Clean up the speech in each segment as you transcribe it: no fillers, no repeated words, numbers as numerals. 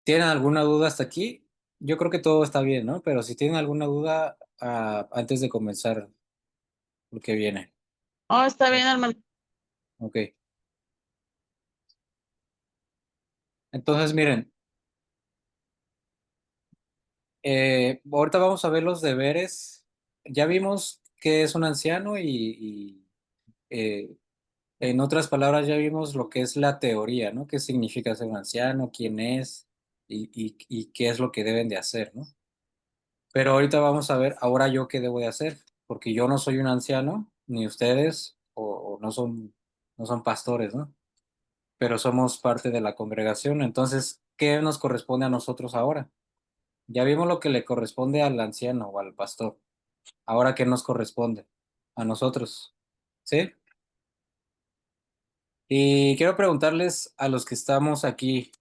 ¿Tienen alguna duda hasta aquí? Yo creo que todo está bien, ¿no? Pero si tienen alguna duda, antes de comenzar lo que viene. Oh, está bien, hermano. Ok. Entonces, miren, ahorita vamos a ver los deberes. Ya vimos qué es un anciano y, en otras palabras ya vimos lo que es la teoría, ¿no? ¿Qué significa ser un anciano? ¿Quién es? Y qué es lo que deben de hacer, ¿no? Pero ahorita vamos a ver ahora yo qué debo de hacer, porque yo no soy un anciano, ni ustedes, o no son pastores, ¿no? Pero somos parte de la congregación. Entonces, ¿qué nos corresponde a nosotros ahora? Ya vimos lo que le corresponde al anciano o al pastor. Ahora, ¿qué nos corresponde? A nosotros. ¿Sí? Y quiero preguntarles a los que estamos aquí,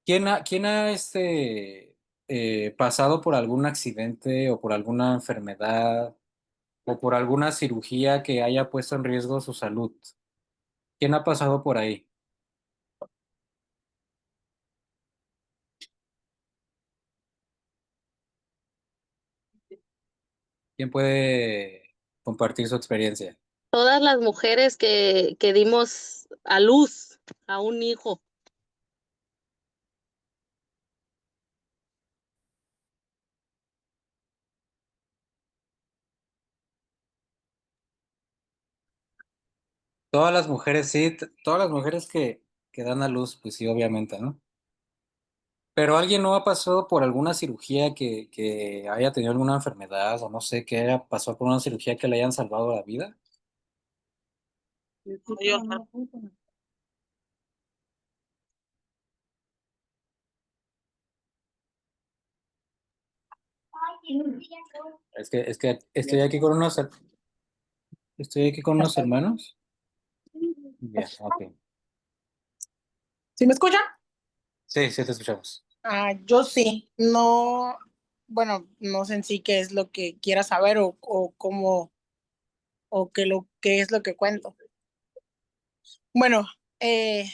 ¿quién ha pasado por algún accidente o por alguna enfermedad o por alguna cirugía que haya puesto en riesgo su salud? ¿Quién ha pasado por ahí? ¿Quién puede compartir su experiencia? Todas las mujeres que dimos a luz a un hijo. Todas las mujeres, sí, todas las mujeres que dan a luz, pues sí, obviamente, ¿no? Pero alguien no ha pasado por alguna cirugía que haya tenido alguna enfermedad o no sé, que haya pasado por una cirugía que le hayan salvado la vida. Yo, Es que estoy aquí con unos hermanos. Bien, ok. ¿Sí me escuchan? Sí, sí te escuchamos. Yo sí. No, bueno, no sé en sí qué es lo que quiera saber o cómo o qué es lo que cuento. Bueno, eh,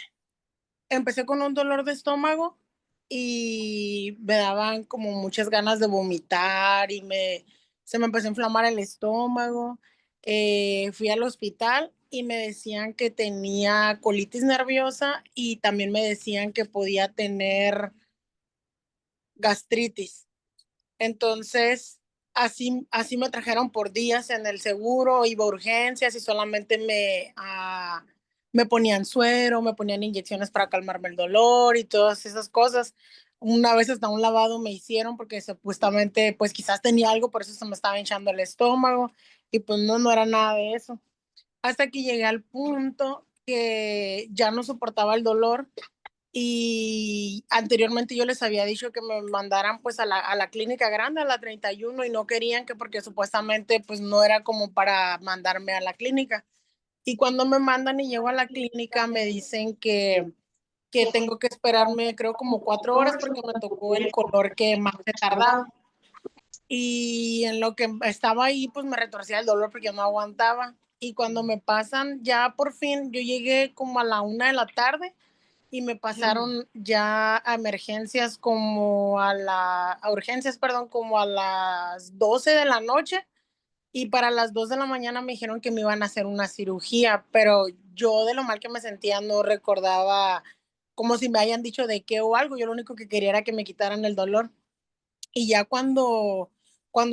empecé con un dolor de estómago y me daban como muchas ganas de vomitar y se me empezó a inflamar el estómago. Fui al hospital y me decían que tenía colitis nerviosa y también me decían que podía tener gastritis. Entonces, así me trajeron por días en el seguro, iba a urgencias y solamente me ponían suero, me ponían inyecciones para calmarme el dolor y todas esas cosas. Una vez hasta un lavado me hicieron porque supuestamente, pues quizás tenía algo, por eso se me estaba hinchando el estómago y pues no, no era nada de eso. Hasta que llegué al punto que ya no soportaba el dolor y anteriormente yo les había dicho que me mandaran pues a la clínica grande, a la 31 y no querían que porque supuestamente pues no era como para mandarme a la clínica. Y cuando me mandan y llego a la clínica me dicen que tengo que esperarme creo como 4 horas porque me tocó el color que más he tardado. Y en lo que estaba ahí pues me retorcía el dolor porque yo no aguantaba. Y cuando me pasan ya por fin, yo llegué como a la 1 de la tarde y me pasaron ya a emergencias a urgencias, perdón, como a las 12 de la noche y para las 2 de la mañana me dijeron que me iban a hacer una cirugía, pero yo de lo mal que me sentía no recordaba como si me hayan dicho de qué o algo, yo lo único que quería era que me quitaran el dolor. Y ya cuando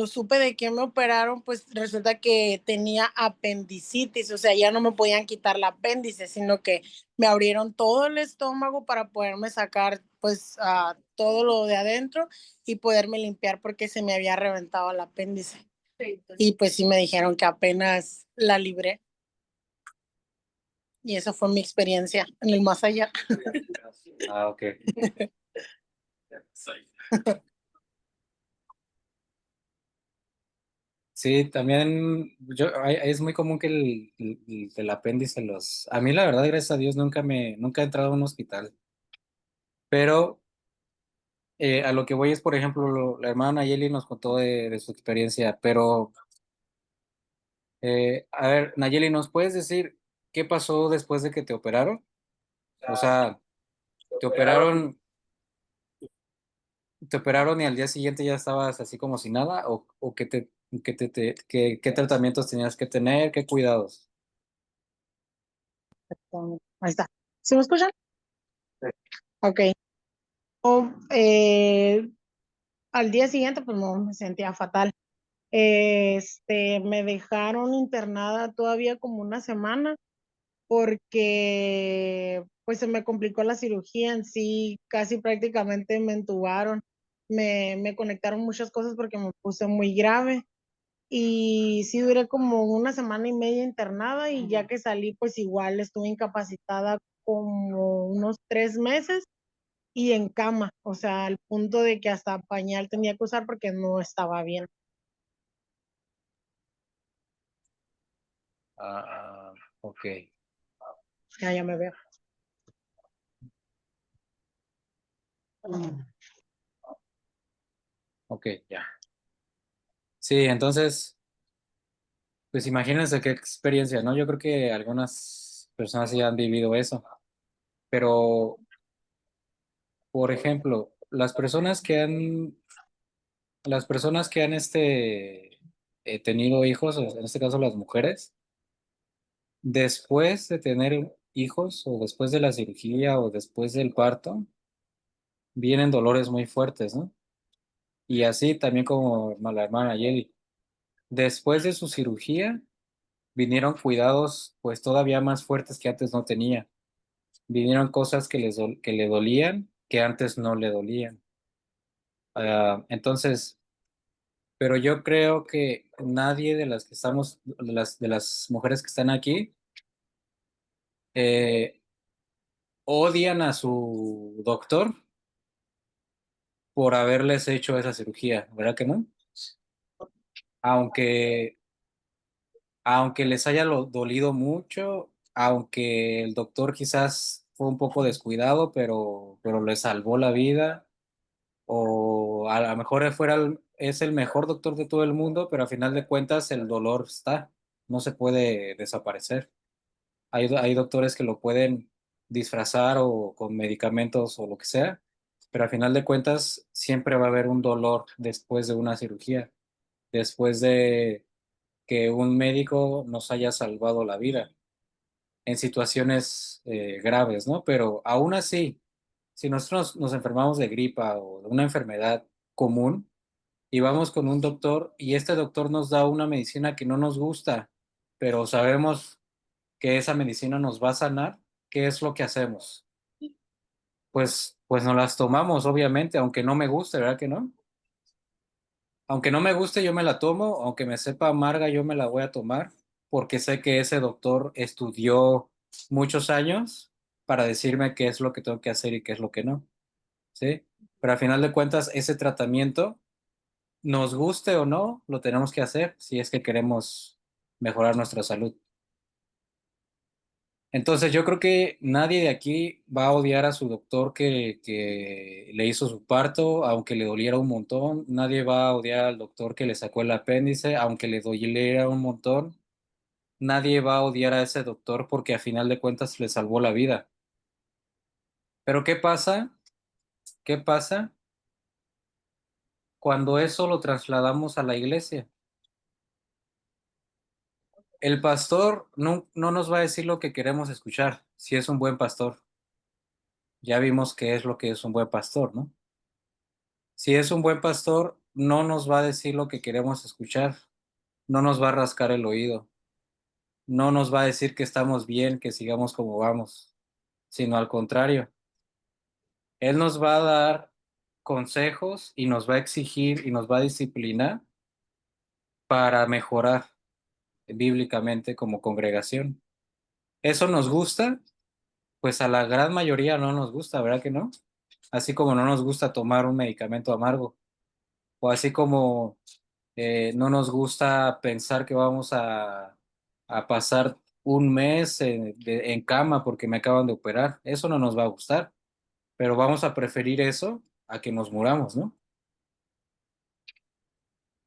supe de qué me operaron, pues resulta que tenía apendicitis, o sea, ya no me podían quitar el apéndice, sino que me abrieron todo el estómago para poderme sacar pues todo lo de adentro y poderme limpiar porque se me había reventado el apéndice. Y pues sí me dijeron que apenas la libré y esa fue mi experiencia en el más allá. Ok. Sí, también es muy común que el apéndice A mí la verdad, gracias a Dios, nunca he entrado a un hospital, pero a lo que voy es, por ejemplo, la hermana Nayeli nos contó de su experiencia, pero a ver, Nayeli, ¿nos puedes decir qué pasó después de que te operaron? O sea, te operaron. te operaron y al día siguiente ya estabas así como si nada? ¿O qué tratamientos tenías que tener? ¿Qué cuidados? Ahí está. ¿Sí me escuchan? Ok. Al día siguiente, pues no, me sentía fatal. Me dejaron internada todavía como una semana porque pues se me complicó la cirugía en sí, casi prácticamente me entubaron, me conectaron muchas cosas porque me puse muy grave y sí duré como una semana y media internada y ya que salí pues igual estuve incapacitada como unos 3 meses y en cama, o sea, al punto de que hasta pañal tenía que usar porque no estaba bien. Ah, ok, Ya me veo. ok, ya. Sí, entonces, pues imagínense qué experiencia, ¿no? Yo creo que algunas personas sí han vivido eso, pero, por ejemplo, las personas que han tenido hijos, en este caso las mujeres, después de tener hijos o después de la cirugía o después del parto, vienen dolores muy fuertes, ¿no? Y así también como la hermana Yeli. Después de su cirugía, vinieron cuidados pues todavía más fuertes que antes no tenía. Vinieron cosas que le dolían que antes no le dolían. Entonces, pero yo creo que nadie de las que estamos, de las mujeres que están aquí, eh, odian a su doctor por haberles hecho esa cirugía, ¿verdad que no? Aunque, aunque les haya dolido mucho, aunque el doctor quizás fue un poco descuidado, pero le salvó la vida, o a lo mejor es el mejor doctor de todo el mundo, pero a final de cuentas el dolor está, no se puede desaparecer. Hay doctores que lo pueden disfrazar o con medicamentos o lo que sea, pero a final de cuentas siempre va a haber un dolor después de una cirugía, después de que un médico nos haya salvado la vida en situaciones graves, ¿no? Pero aún así, si nosotros nos enfermamos de gripa o de una enfermedad común y vamos con un doctor y este doctor nos da una medicina que no nos gusta, pero sabemos que esa medicina nos va a sanar, ¿qué es lo que hacemos? Pues nos las tomamos, obviamente, aunque no me guste, ¿verdad que no? Aunque no me guste, yo me la tomo, aunque me sepa amarga, yo me la voy a tomar, porque sé que ese doctor estudió muchos años para decirme qué es lo que tengo que hacer y qué es lo que no, ¿sí? Pero al final de cuentas, ese tratamiento, nos guste o no, lo tenemos que hacer si es que queremos mejorar nuestra salud. Entonces yo creo que nadie de aquí va a odiar a su doctor que le hizo su parto, aunque le doliera un montón. Nadie va a odiar al doctor que le sacó el apéndice, aunque le doliera un montón. Nadie va a odiar a ese doctor porque a final de cuentas le salvó la vida. Pero ¿qué pasa? ¿Qué pasa cuando eso lo trasladamos a la iglesia? El pastor no nos va a decir lo que queremos escuchar, si es un buen pastor. Ya vimos qué es lo que es un buen pastor, ¿no? Si es un buen pastor, no nos va a decir lo que queremos escuchar, no nos va a rascar el oído, no nos va a decir que estamos bien, que sigamos como vamos, sino al contrario, Él nos va a dar consejos y nos va a exigir y nos va a disciplinar para mejorar bíblicamente como congregación. ¿Eso nos gusta? Pues a la gran mayoría no nos gusta, ¿verdad que no? Así como no nos gusta tomar un medicamento amargo, o así como no nos gusta pensar que vamos a pasar un mes en cama porque me acaban de operar. Eso no nos va a gustar, pero vamos a preferir eso a que nos muramos, ¿no?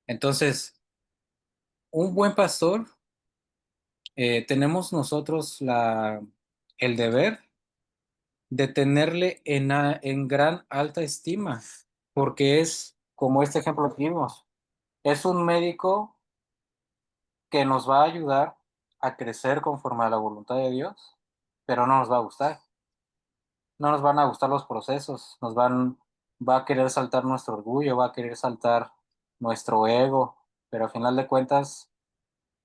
Entonces, un buen pastor, tenemos nosotros el deber de tenerle en gran alta estima, porque es como este ejemplo que vimos, es un médico que nos va a ayudar a crecer conforme a la voluntad de Dios, pero no nos va a gustar. No nos van a gustar los procesos, va a querer saltar nuestro orgullo, va a querer saltar nuestro ego, pero a final de cuentas,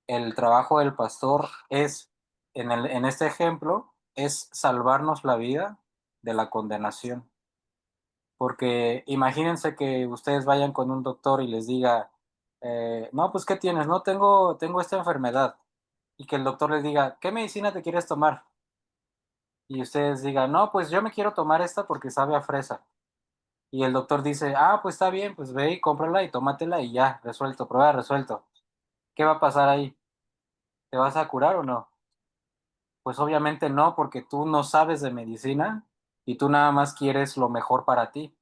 el trabajo del pastor es, en este ejemplo, es salvarnos la vida de la condenación. Porque imagínense que ustedes vayan con un doctor y les diga, no, pues ¿qué tienes? No, tengo esta enfermedad. Y que el doctor les diga, ¿qué medicina te quieres tomar? Y ustedes digan, no, pues yo me quiero tomar esta porque sabe a fresa. Y el doctor dice, ah, pues está bien, pues ve y cómprala y tómatela y ya, resuelto, prueba resuelto. ¿Qué va a pasar ahí? ¿Te vas a curar o no? Pues obviamente no, porque tú no sabes de medicina y tú nada más quieres lo mejor para ti,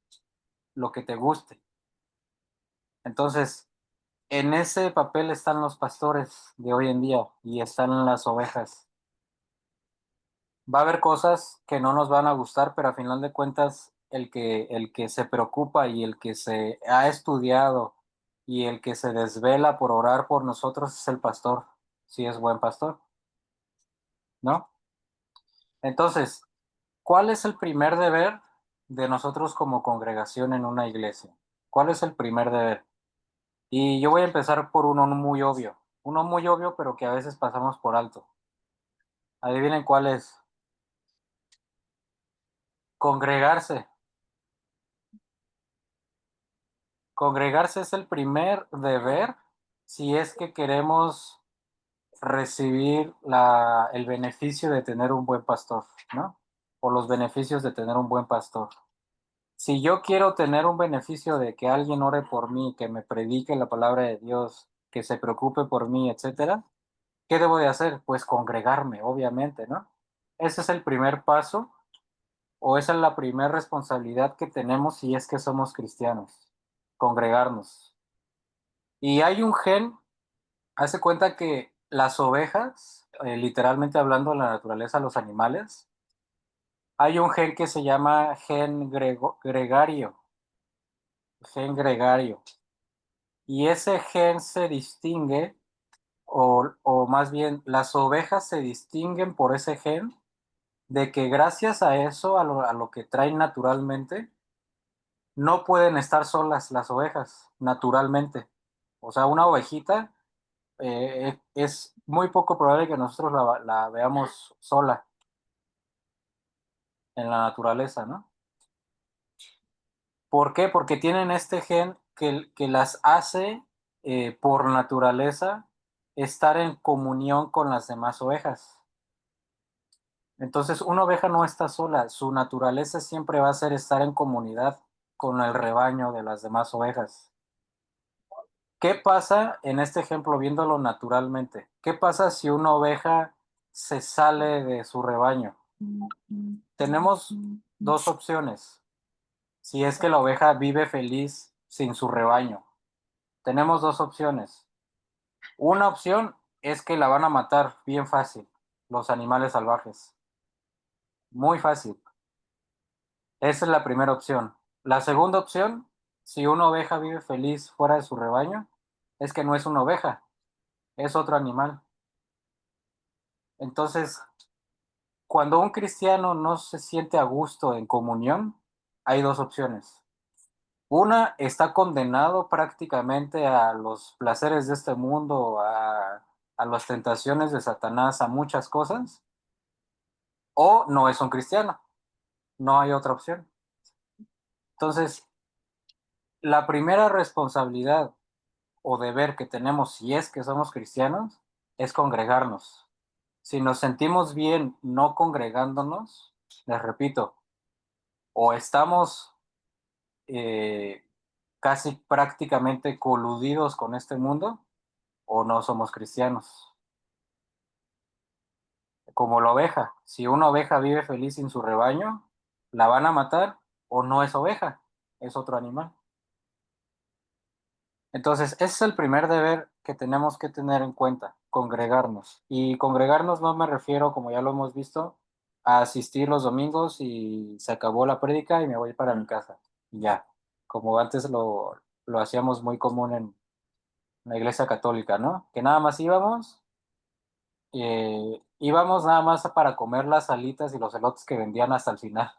lo que te guste. Entonces, en ese papel están los pastores de hoy en día y están las ovejas. Va a haber cosas que no nos van a gustar, pero a final de cuentas, el que se preocupa y el que se ha estudiado y el que se desvela por orar por nosotros es el pastor, si es buen pastor, ¿no? Entonces, ¿cuál es el primer deber de nosotros como congregación en una iglesia? ¿Cuál es el primer deber? Y yo voy a empezar por uno muy obvio, pero que a veces pasamos por alto. Adivinen cuál es. Congregarse. Congregarse es el primer deber si es que queremos recibir el beneficio de tener un buen pastor, ¿no? O los beneficios de tener un buen pastor. Si yo quiero tener un beneficio de que alguien ore por mí, que me predique la palabra de Dios, que se preocupe por mí, etcétera, ¿qué debo de hacer? Pues congregarme, obviamente, ¿no? Ese es el primer paso o esa es la primera responsabilidad que tenemos si es que somos cristianos, congregarnos. Y hay un gen, hace cuenta que las ovejas, literalmente hablando de la naturaleza, los animales, hay un gen que se llama gen gregario. Y ese gen se distingue, o más bien las ovejas se distinguen por ese gen, de que gracias a eso, a lo que traen naturalmente, no pueden estar solas las ovejas, naturalmente. O sea, una ovejita es muy poco probable que nosotros la veamos sola en la naturaleza, ¿no? ¿Por qué? Porque tienen este gen que las hace por naturaleza estar en comunión con las demás ovejas. Entonces, una oveja no está sola, su naturaleza siempre va a ser estar en comunidad con el rebaño de las demás ovejas. ¿Qué pasa en este ejemplo, viéndolo naturalmente? ¿Qué pasa si una oveja se sale de su rebaño? Tenemos dos opciones. Si es que la oveja vive feliz sin su rebaño, tenemos dos opciones. Una opción es que la van a matar bien fácil, los animales salvajes. Muy fácil. Esa es la primera opción. La segunda opción, si una oveja vive feliz fuera de su rebaño, es que no es una oveja, es otro animal. Entonces, cuando un cristiano no se siente a gusto en comunión, hay dos opciones. Una, está condenado prácticamente a los placeres de este mundo, a las tentaciones de Satanás, a muchas cosas, o no es un cristiano. No hay otra opción. Entonces, la primera responsabilidad o deber que tenemos si es que somos cristianos es congregarnos. Si nos sentimos bien no congregándonos, les repito, o estamos eh, casi prácticamente coludidos con este mundo o no somos cristianos. Como la oveja, si una oveja vive feliz sin su rebaño, la van a matar o no es oveja, es otro animal. Entonces, ese es el primer deber que tenemos que tener en cuenta, congregarnos. Y congregarnos no me refiero, como ya lo hemos visto, a asistir los domingos y se acabó la prédica y me voy para mi casa. Y ya. como antes lo hacíamos muy común en la iglesia católica, ¿no? Que nada más íbamos nada más para comer las alitas y los elotes que vendían hasta el final.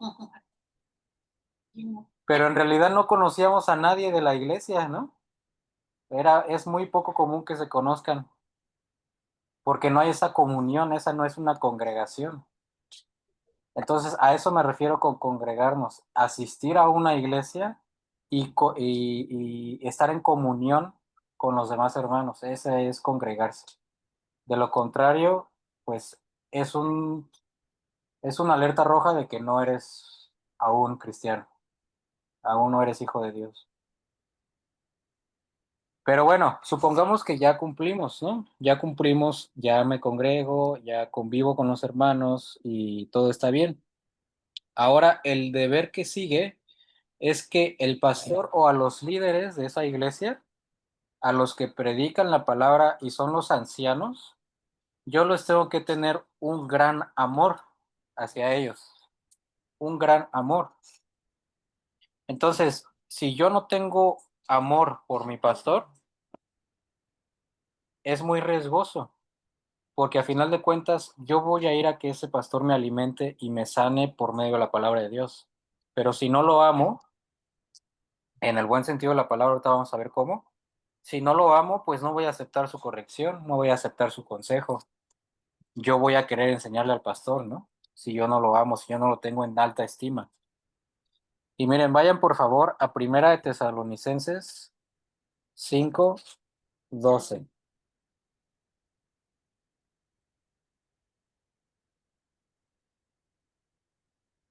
Pero en realidad no conocíamos a nadie de la iglesia, ¿no? Es muy poco común que se conozcan, porque no hay esa comunión, esa no es una congregación. Entonces, a eso me refiero con congregarnos, asistir a una iglesia y estar en comunión con los demás hermanos. Ese es congregarse. De lo contrario, pues es es una alerta roja de que no eres aún cristiano, aún no eres hijo de Dios. Pero bueno, supongamos que ya cumplimos, ¿no? Ya cumplimos, ya me congrego, ya convivo con los hermanos y todo está bien. Ahora, el deber que sigue es que el pastor o a los líderes de esa iglesia, a los que predican la palabra y son los ancianos, yo les tengo que tener un gran amor hacia ellos, un gran amor. Entonces, si yo no tengo amor por mi pastor, es muy riesgoso, porque a final de cuentas yo voy a ir a que ese pastor me alimente y me sane por medio de la palabra de Dios. Pero si no lo amo, en el buen sentido de la palabra, ahorita vamos a ver cómo. Si no lo amo, pues no voy a aceptar su corrección, no voy a aceptar su consejo. Yo voy a querer enseñarle al pastor, ¿no? Si yo no lo amo, si yo no lo tengo en alta estima. Y miren, vayan por favor a Primera de Tesalonicenses 5:12.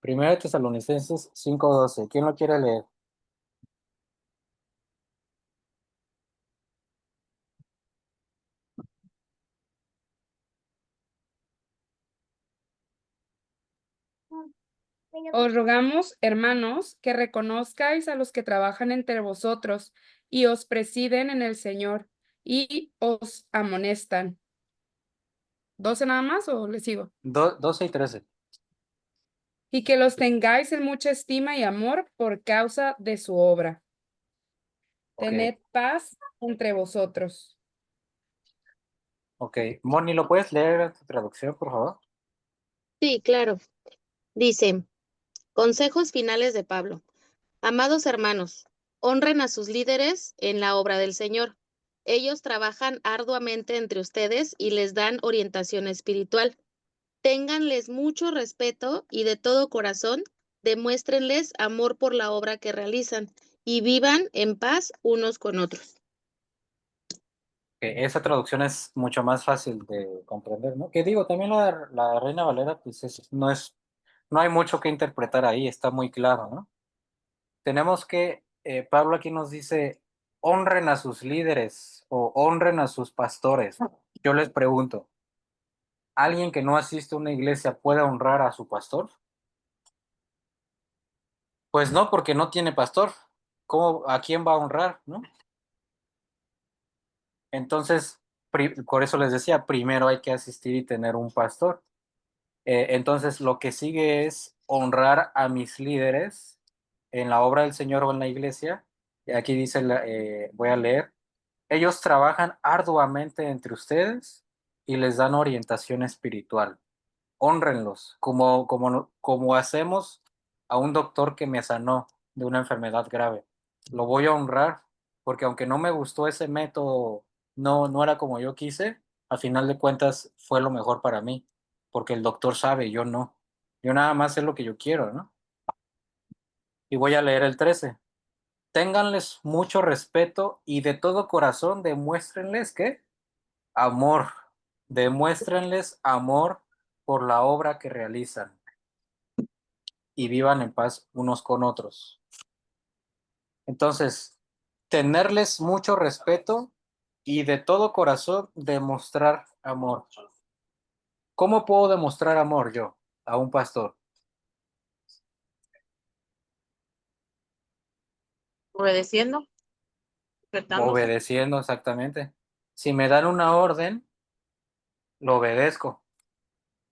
Primera de Tesalonicenses 5:12. ¿Quién lo quiere leer? Os rogamos, hermanos, que reconozcáis a los que trabajan entre vosotros y os presiden en el Señor y os amonestan. ¿12 nada más o le sigo? 12 y 13. Y que los tengáis en mucha estima y amor por causa de su obra. Ok, Tened paz entre vosotros. ok. Moni, ¿lo puedes leer en tu traducción, por favor? Sí, claro. Dice, consejos finales de Pablo. Amados hermanos, honren a sus líderes en la obra del Señor. Ellos trabajan arduamente entre ustedes y les dan orientación espiritual. Ténganles mucho respeto y de todo corazón demuéstrenles amor por la obra que realizan y vivan en paz unos con otros. Que esa traducción es mucho más fácil de comprender, ¿no? Que digo, también la Reina Valera, pues no hay mucho que interpretar ahí, está muy claro, ¿no? Tenemos que, Pablo aquí nos dice, honren a sus líderes o honren a sus pastores. Yo les pregunto, ¿alguien que no asiste a una iglesia puede honrar a su pastor? Pues no, porque no tiene pastor. ¿Cómo, a quién va a honrar, no? Entonces, por eso les decía, primero hay que asistir y tener un pastor. Entonces, lo que sigue es honrar a mis líderes en la obra del Señor o en la iglesia. Y aquí dice, voy a leer, ellos trabajan arduamente entre ustedes y les dan orientación espiritual. Hónrenlos, como hacemos a un doctor que me sanó de una enfermedad grave. Lo voy a honrar porque aunque no me gustó ese método, no era como yo quise, a final de cuentas fue lo mejor para mí, porque el doctor sabe, yo no. Yo nada más sé lo que yo quiero, ¿no? Y voy a leer el 13. Ténganles mucho respeto y de todo corazón demuéstrenles que amor, demuéstrenles amor por la obra que realizan y vivan en paz unos con otros. Entonces, tenerles mucho respeto y de todo corazón demostrar amor. ¿Cómo puedo demostrar amor yo a un pastor? Obedeciendo, respetándose. Obedeciendo exactamente. Si me dan una orden, lo obedezco.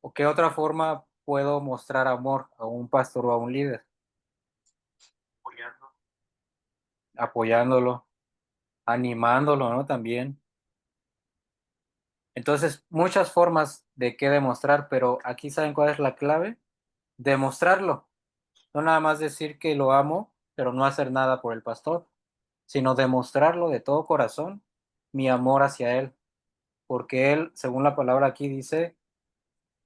¿O qué otra forma puedo mostrar amor a un pastor o a un líder? apoyándolo, animándolo, ¿no? También. Entonces, muchas formas de qué demostrar, pero aquí ¿saben cuál es la clave? Demostrarlo. No nada más decir que lo amo, pero no hacer nada por el pastor, sino demostrarlo de todo corazón, mi amor hacia él, porque él, según la palabra aquí dice,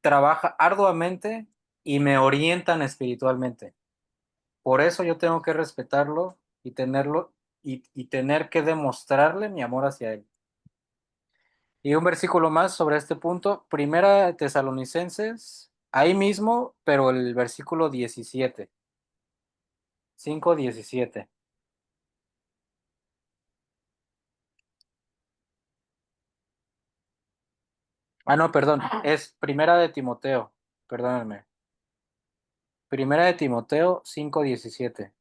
trabaja arduamente y me orientan espiritualmente. Por eso yo tengo que respetarlo y tenerlo y tener que demostrarle mi amor hacia él. Y un versículo más sobre este punto, Primera de Tesalonicenses, ahí mismo, pero el versículo 17, 5:17. Ah, no, perdón, es Primera de Timoteo, perdónenme. Primera de Timoteo 5:17.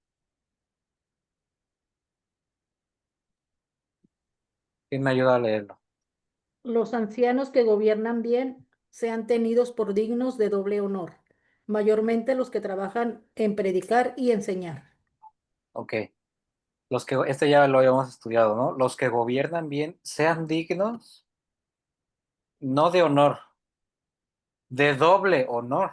¿Quién me ayuda a leerlo? Los ancianos que gobiernan bien sean tenidos por dignos de doble honor, mayormente los que trabajan en predicar y enseñar. Ok, este ya lo habíamos estudiado, ¿no? Los que gobiernan bien sean dignos, no de honor, de doble honor.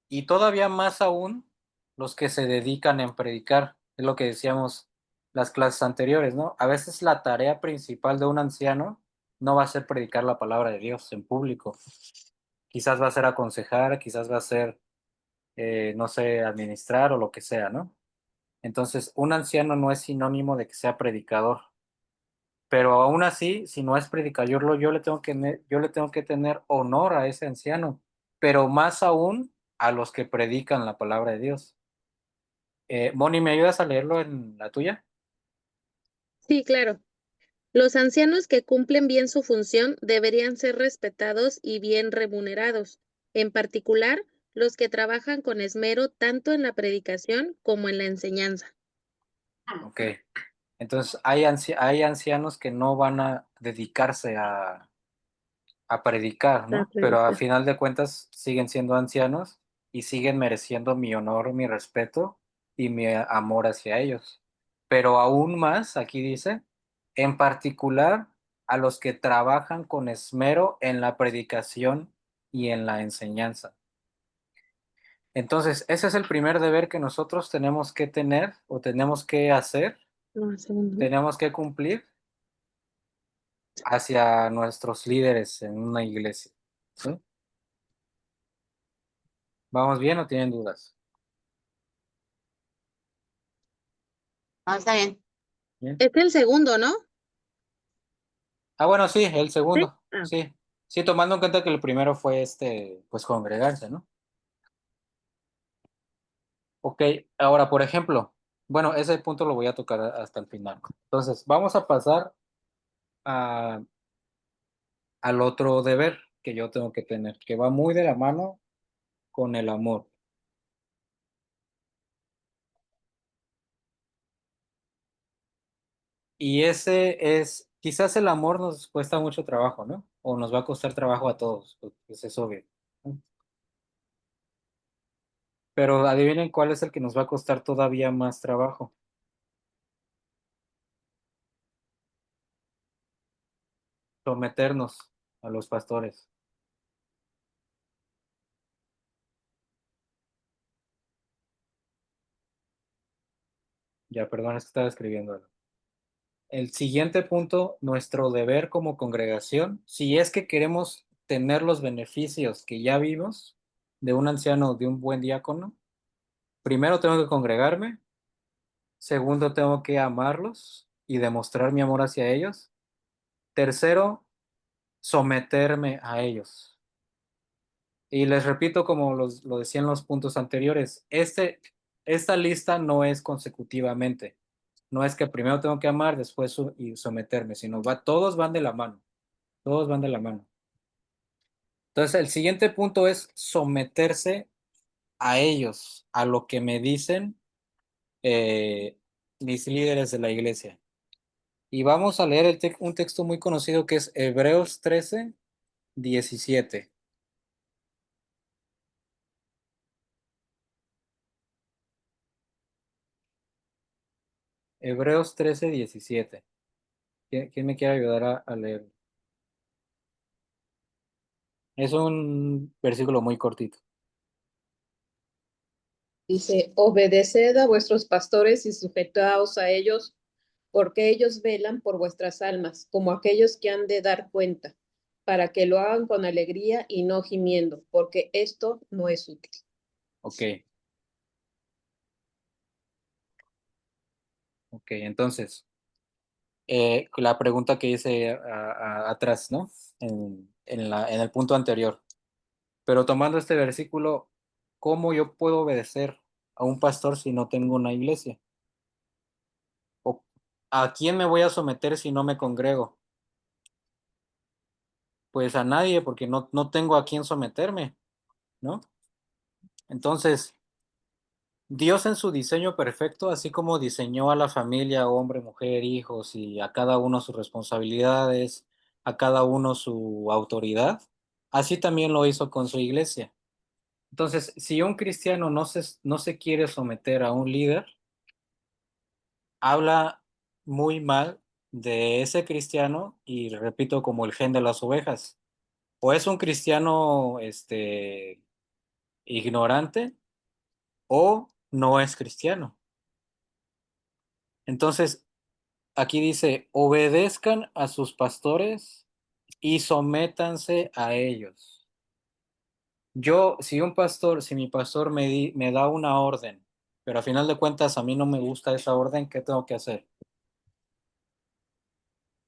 Y todavía más aún los que se dedican en predicar, es lo que decíamos las clases anteriores, ¿no? A veces la tarea principal de un anciano no va a ser predicar la palabra de Dios en público. Quizás va a ser aconsejar, quizás va a ser, no sé, administrar o lo que sea, ¿no? Entonces, un anciano no es sinónimo de que sea predicador. Pero aún así, si no es predicador, yo le tengo que tener honor a ese anciano, pero más aún a los que predican la palabra de Dios. Moni, ¿me ayudas a leerlo en la tuya? Sí, claro. Los ancianos que cumplen bien su función deberían ser respetados y bien remunerados, en particular los que trabajan con esmero tanto en la predicación como en la enseñanza. Ok. Entonces, hay ancianos que no van a dedicarse a predicar, La ¿no? Pero a predicación. final de cuentas siguen siendo ancianos y siguen mereciendo mi honor, mi respeto y mi amor hacia ellos. Pero aún más, aquí dice, en particular a los que trabajan con esmero en la predicación y en la enseñanza. Entonces, ese es el primer deber que nosotros tenemos que tener o tenemos que hacer, No, segundo. tenemos que cumplir hacia nuestros líderes en una iglesia. ¿Sí? ¿Vamos bien o tienen dudas? Ah, está bien. Bien. Es el segundo, ¿no? Ah, bueno, sí, el Sí. segundo. Ah, Sí. Sí, tomando en cuenta que el primero fue pues congregarse, ¿no? Ok, ahora, por ejemplo, bueno, ese punto lo voy a tocar hasta el final. Entonces, vamos a pasar a, al otro deber que yo tengo que tener, que va muy de la mano con el amor. Y ese es, quizás el amor nos cuesta mucho trabajo, ¿no? O nos va a costar trabajo a todos, pues es obvio, ¿no? Pero adivinen cuál es el que nos va a costar todavía más trabajo. Someternos a los pastores. Ya, perdón, es que estaba escribiendo. El siguiente punto, nuestro deber como congregación, si es que queremos tener los beneficios que ya vimos de un anciano o de un buen diácono, primero tengo que congregarme, segundo tengo que amarlos y demostrar mi amor hacia ellos, tercero, someterme a ellos. Y les repito, como lo decía en los puntos anteriores, esta lista no es consecutivamente. No es que primero tengo que amar, después y someterme, sino todos van de la mano. Todos van de la mano. Entonces, el siguiente punto es someterse a ellos, a lo que me dicen mis líderes de la iglesia. Y vamos a leer un texto muy conocido que es Hebreos 13:17. Hebreos 13:17. ¿Quién me quiere ayudar a leer? Es un versículo muy cortito. Dice, obedeced a vuestros pastores y sujetaos a ellos, porque ellos velan por vuestras almas, como aquellos que han de dar cuenta, para que lo hagan con alegría y no gimiendo, porque esto no es útil. Ok. Ok, entonces, la pregunta que hice atrás, ¿no? En el punto anterior. Pero tomando este versículo, ¿cómo yo puedo obedecer a un pastor si no tengo una iglesia? ¿O a quién me voy a someter si no me congrego? Pues a nadie, porque no tengo a quién someterme, ¿no? Entonces, Dios en su diseño perfecto, así como diseñó a la familia, hombre, mujer, hijos, y a cada uno sus responsabilidades, a cada uno su autoridad, así también lo hizo con su iglesia. Entonces, si un cristiano no se quiere someter a un líder, habla muy mal de ese cristiano y repito, como el gen de las ovejas. O es un cristiano, ignorante o no es cristiano. Entonces, aquí dice, obedezcan a sus pastores y sométanse a ellos. Si mi pastor me da una orden, pero a final de cuentas a mí no me gusta esa orden, ¿qué tengo que hacer?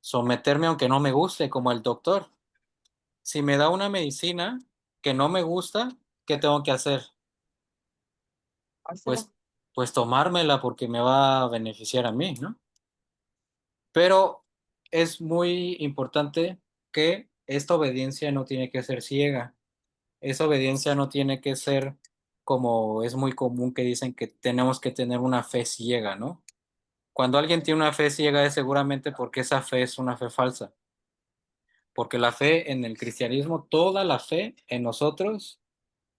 Someterme aunque no me guste, como el doctor. Si me da una medicina que no me gusta, ¿qué tengo que hacer? Pues, pues tomármela porque me va a beneficiar a mí, ¿no? Pero es muy importante que esta obediencia no tiene que ser ciega. Esa obediencia no tiene que ser como es muy común que dicen que tenemos que tener una fe ciega, ¿no? Cuando alguien tiene una fe ciega es seguramente porque esa fe es una fe falsa. Porque la fe en el cristianismo, toda la fe en nosotros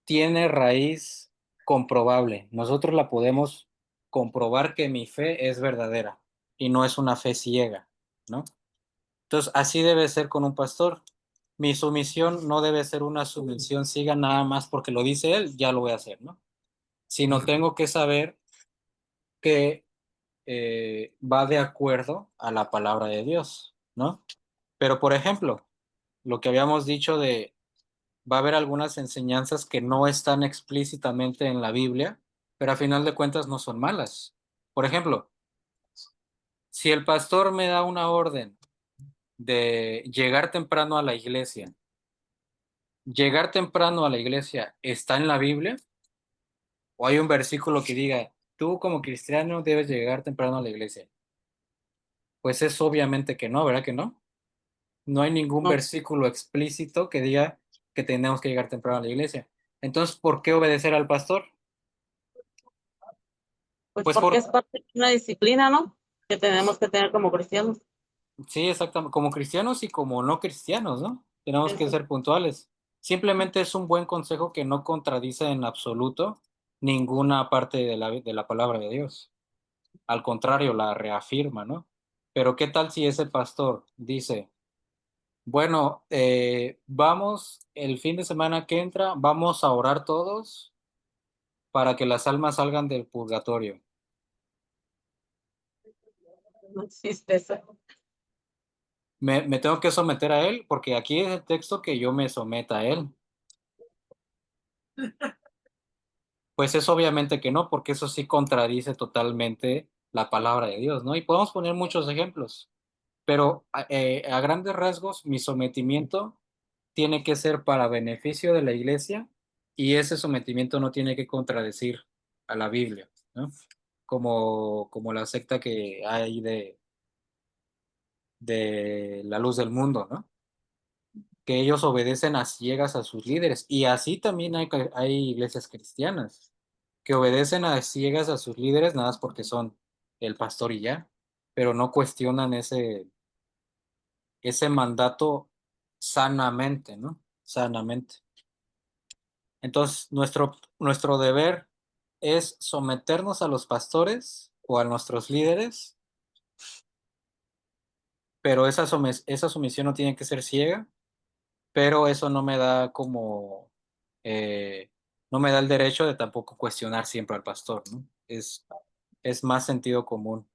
tiene raíz comprobable. Nosotros la podemos comprobar que mi fe es verdadera y no es una fe ciega, ¿no? Entonces, así debe ser con un pastor. Mi sumisión no debe ser una sumisión ciega nada más porque lo dice él, ya lo voy a hacer, ¿no? Sino tengo que saber que va de acuerdo a la palabra de Dios, ¿no? Pero, por ejemplo, lo que habíamos dicho de va a haber algunas enseñanzas que no están explícitamente en la Biblia, pero a final de cuentas no son malas. Por ejemplo, si el pastor me da una orden de llegar temprano a la iglesia, ¿llegar temprano a la iglesia está en la Biblia? ¿O hay un versículo que diga, tú como cristiano debes llegar temprano a la iglesia? Pues es obviamente que no, ¿verdad que no? No hay ningún No, versículo explícito que diga que tenemos que llegar temprano a la iglesia. Entonces, ¿por qué obedecer al pastor? pues Pues porque por, es parte de una disciplina, ¿no? Que tenemos que tener como cristianos. sí, exactamente, como cristianos y como no cristianos, ¿no? Tenemos que Eso. ser puntuales. Simplemente es un buen consejo que no contradice en absoluto ninguna parte de la palabra de Dios. Al contrario, la reafirma, ¿no? Pero ¿qué tal si ese pastor dice, bueno, vamos el fin de semana que entra, vamos a orar todos para que las almas salgan del purgatorio? No existe eso. Me tengo que someter a él porque aquí es el texto que yo me someta a él. Pues es obviamente que no, porque eso sí contradice totalmente la palabra de Dios, ¿no? Y podemos poner muchos ejemplos, pero a grandes rasgos, mi sometimiento tiene que ser para beneficio de la iglesia y ese sometimiento no tiene que contradecir a la Biblia, ¿no? Como la secta que hay de la luz del mundo, ¿no? Que ellos obedecen a ciegas a sus líderes y así también hay iglesias cristianas que obedecen a ciegas a sus líderes nada más porque son el pastor y ya, pero no cuestionan ese mandato sanamente, ¿no? Sanamente. Entonces, nuestro deber es someternos a los pastores o a nuestros líderes pero esa sumisión no tiene que ser ciega, pero eso no me da como, no me da el derecho de tampoco cuestionar siempre al pastor, ¿no? Es más sentido común.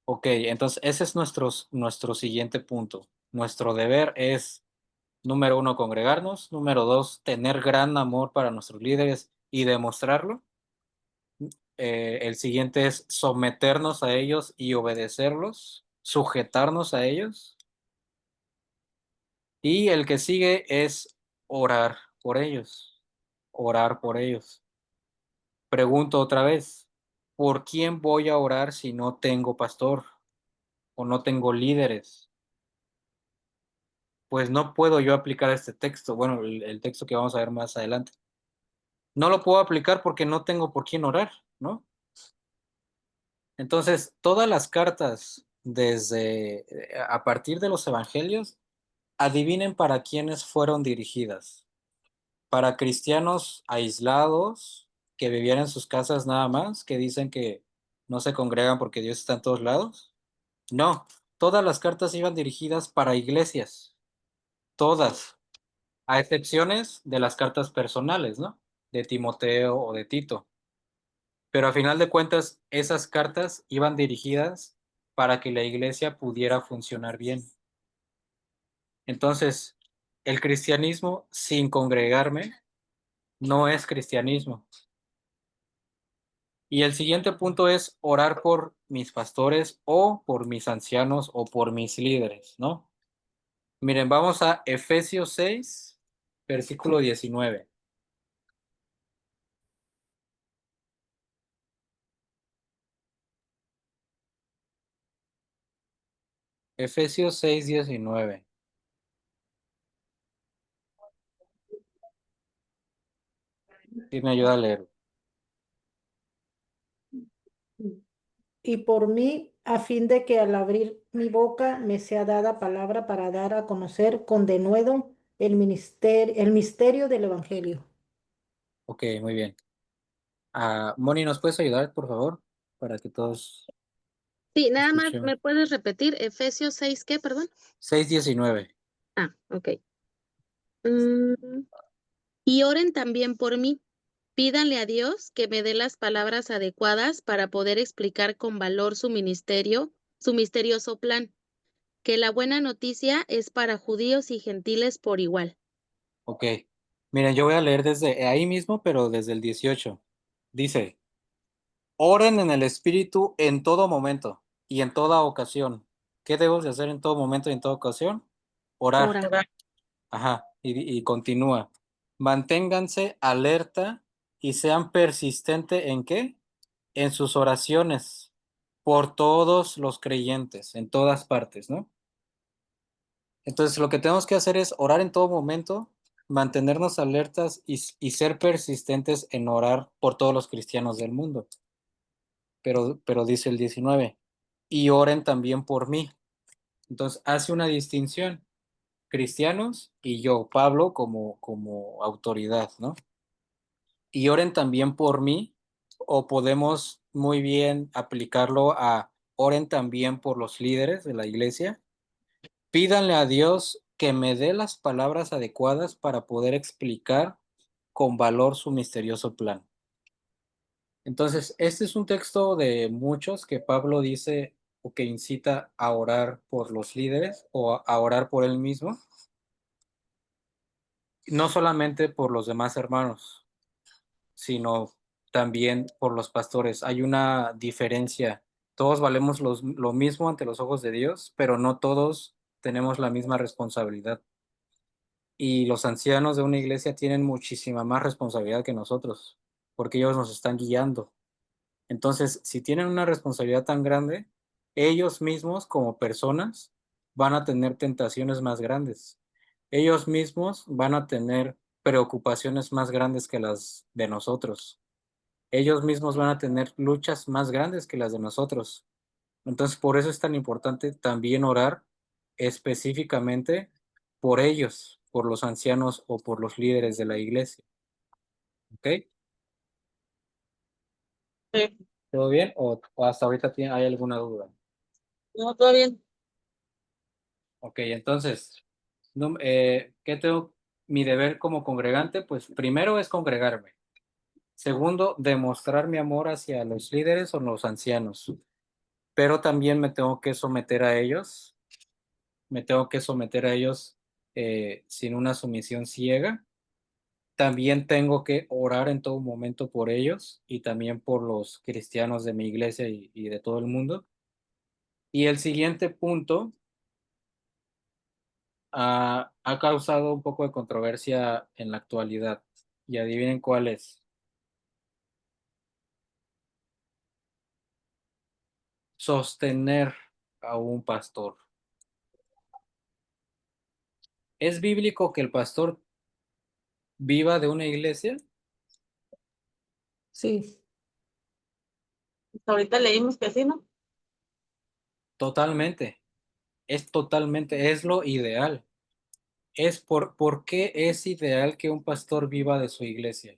Ok, entonces ese es nuestro siguiente punto. Nuestro deber es, número 1, congregarnos. Número 2, tener gran amor para nuestros líderes y demostrarlo. El siguiente es someternos a ellos y obedecerlos, sujetarnos a ellos. Y el que sigue es orar por ellos, orar por ellos. Pregunto otra vez, ¿por quién voy a orar si no tengo pastor o no tengo líderes? Pues no puedo yo aplicar este texto, bueno, el texto que vamos a ver más adelante. No lo puedo aplicar porque no tengo por quién orar, ¿no? Entonces, todas las cartas a partir de los evangelios, adivinen para quiénes fueron dirigidas. Para cristianos aislados que vivían en sus casas nada más, que dicen que no se congregan porque Dios está en todos lados. No, todas las cartas iban dirigidas para iglesias, todas, a excepciones de las cartas personales, ¿no? De Timoteo o de Tito. Pero a final de cuentas, esas cartas iban dirigidas para que la iglesia pudiera funcionar bien. Entonces, el cristianismo sin congregarme no es cristianismo. Y el siguiente punto es orar por mis pastores o por mis ancianos o por mis líderes, ¿no? Miren, vamos a Efesios 6, versículo 19. Efesios 6, 19. Sí, me ayuda a leer. Y por mí, a fin de que al abrir mi boca me sea dada palabra para dar a conocer con denuedo el misterio del Evangelio. Ok, muy bien. Moni, ¿nos puedes ayudar, por favor? Para que todos Sí, nada más, escuchemos. ¿me puedes repetir? Efesios 6, ¿qué, perdón? 6:19. Ah, ok. Y oren también por mí. Pídanle a Dios que me dé las palabras adecuadas para poder explicar con valor su ministerio, su misterioso plan, que la buena noticia es para judíos y gentiles por igual. Ok. Miren, yo voy a leer desde ahí mismo, pero desde el 18. Dice, oren en el Espíritu en todo momento y en toda ocasión. ¿Qué debemos de hacer en todo momento y en toda ocasión? Orar. Ora. Ajá. Y continúa. Manténganse alerta y sean persistentes ¿en qué? En sus oraciones por todos los creyentes, en todas partes, ¿no? Entonces, lo que tenemos que hacer es orar en todo momento, mantenernos alertas y ser persistentes en orar por todos los cristianos del mundo. Pero dice el 19, y oren también por mí. Entonces, hace una distinción, cristianos y yo, Pablo, como autoridad, ¿no? Y oren también por mí, o podemos muy bien aplicarlo a oren también por los líderes de la iglesia. Pídanle a Dios que me dé las palabras adecuadas para poder explicar con valor su misterioso plan. Entonces, este es un texto de muchos que Pablo dice o que incita a orar por los líderes o a orar por él mismo, no solamente por los demás hermanos, sino también por los pastores. Hay una diferencia. Todos valemos lo mismo ante los ojos de Dios, pero no todos tenemos la misma responsabilidad. Y los ancianos de una iglesia tienen muchísima más responsabilidad que nosotros, porque ellos nos están guiando. Entonces, si tienen una responsabilidad tan grande, ellos mismos como personas van a tener tentaciones más grandes. Ellos mismos van a tener preocupaciones más grandes que las de nosotros. Ellos mismos van a tener luchas más grandes que las de nosotros. Entonces, por eso es tan importante también orar específicamente por ellos, por los ancianos o por los líderes de la iglesia. ¿Ok? Sí. ¿Todo bien? ¿O hasta ahorita hay alguna duda? No, todo bien. Ok, entonces, ¿qué tengo? Mi deber como congregante, pues primero es congregarme. Segundo, demostrar mi amor hacia los líderes o los ancianos. Pero también me tengo que someter a ellos. Me tengo que someter a ellos sin una sumisión ciega. También tengo que orar en todo momento por ellos y también por los cristianos de mi iglesia y de todo el mundo. Y el siguiente punto ha causado un poco de controversia en la actualidad. Y adivinen cuál es. Sostener a un pastor. ¿Es bíblico que el pastor viva de una iglesia? Sí, Ahorita leímos que sí, ¿no? Totalmente. Es lo ideal. ¿Por qué es ideal que un pastor viva de su iglesia?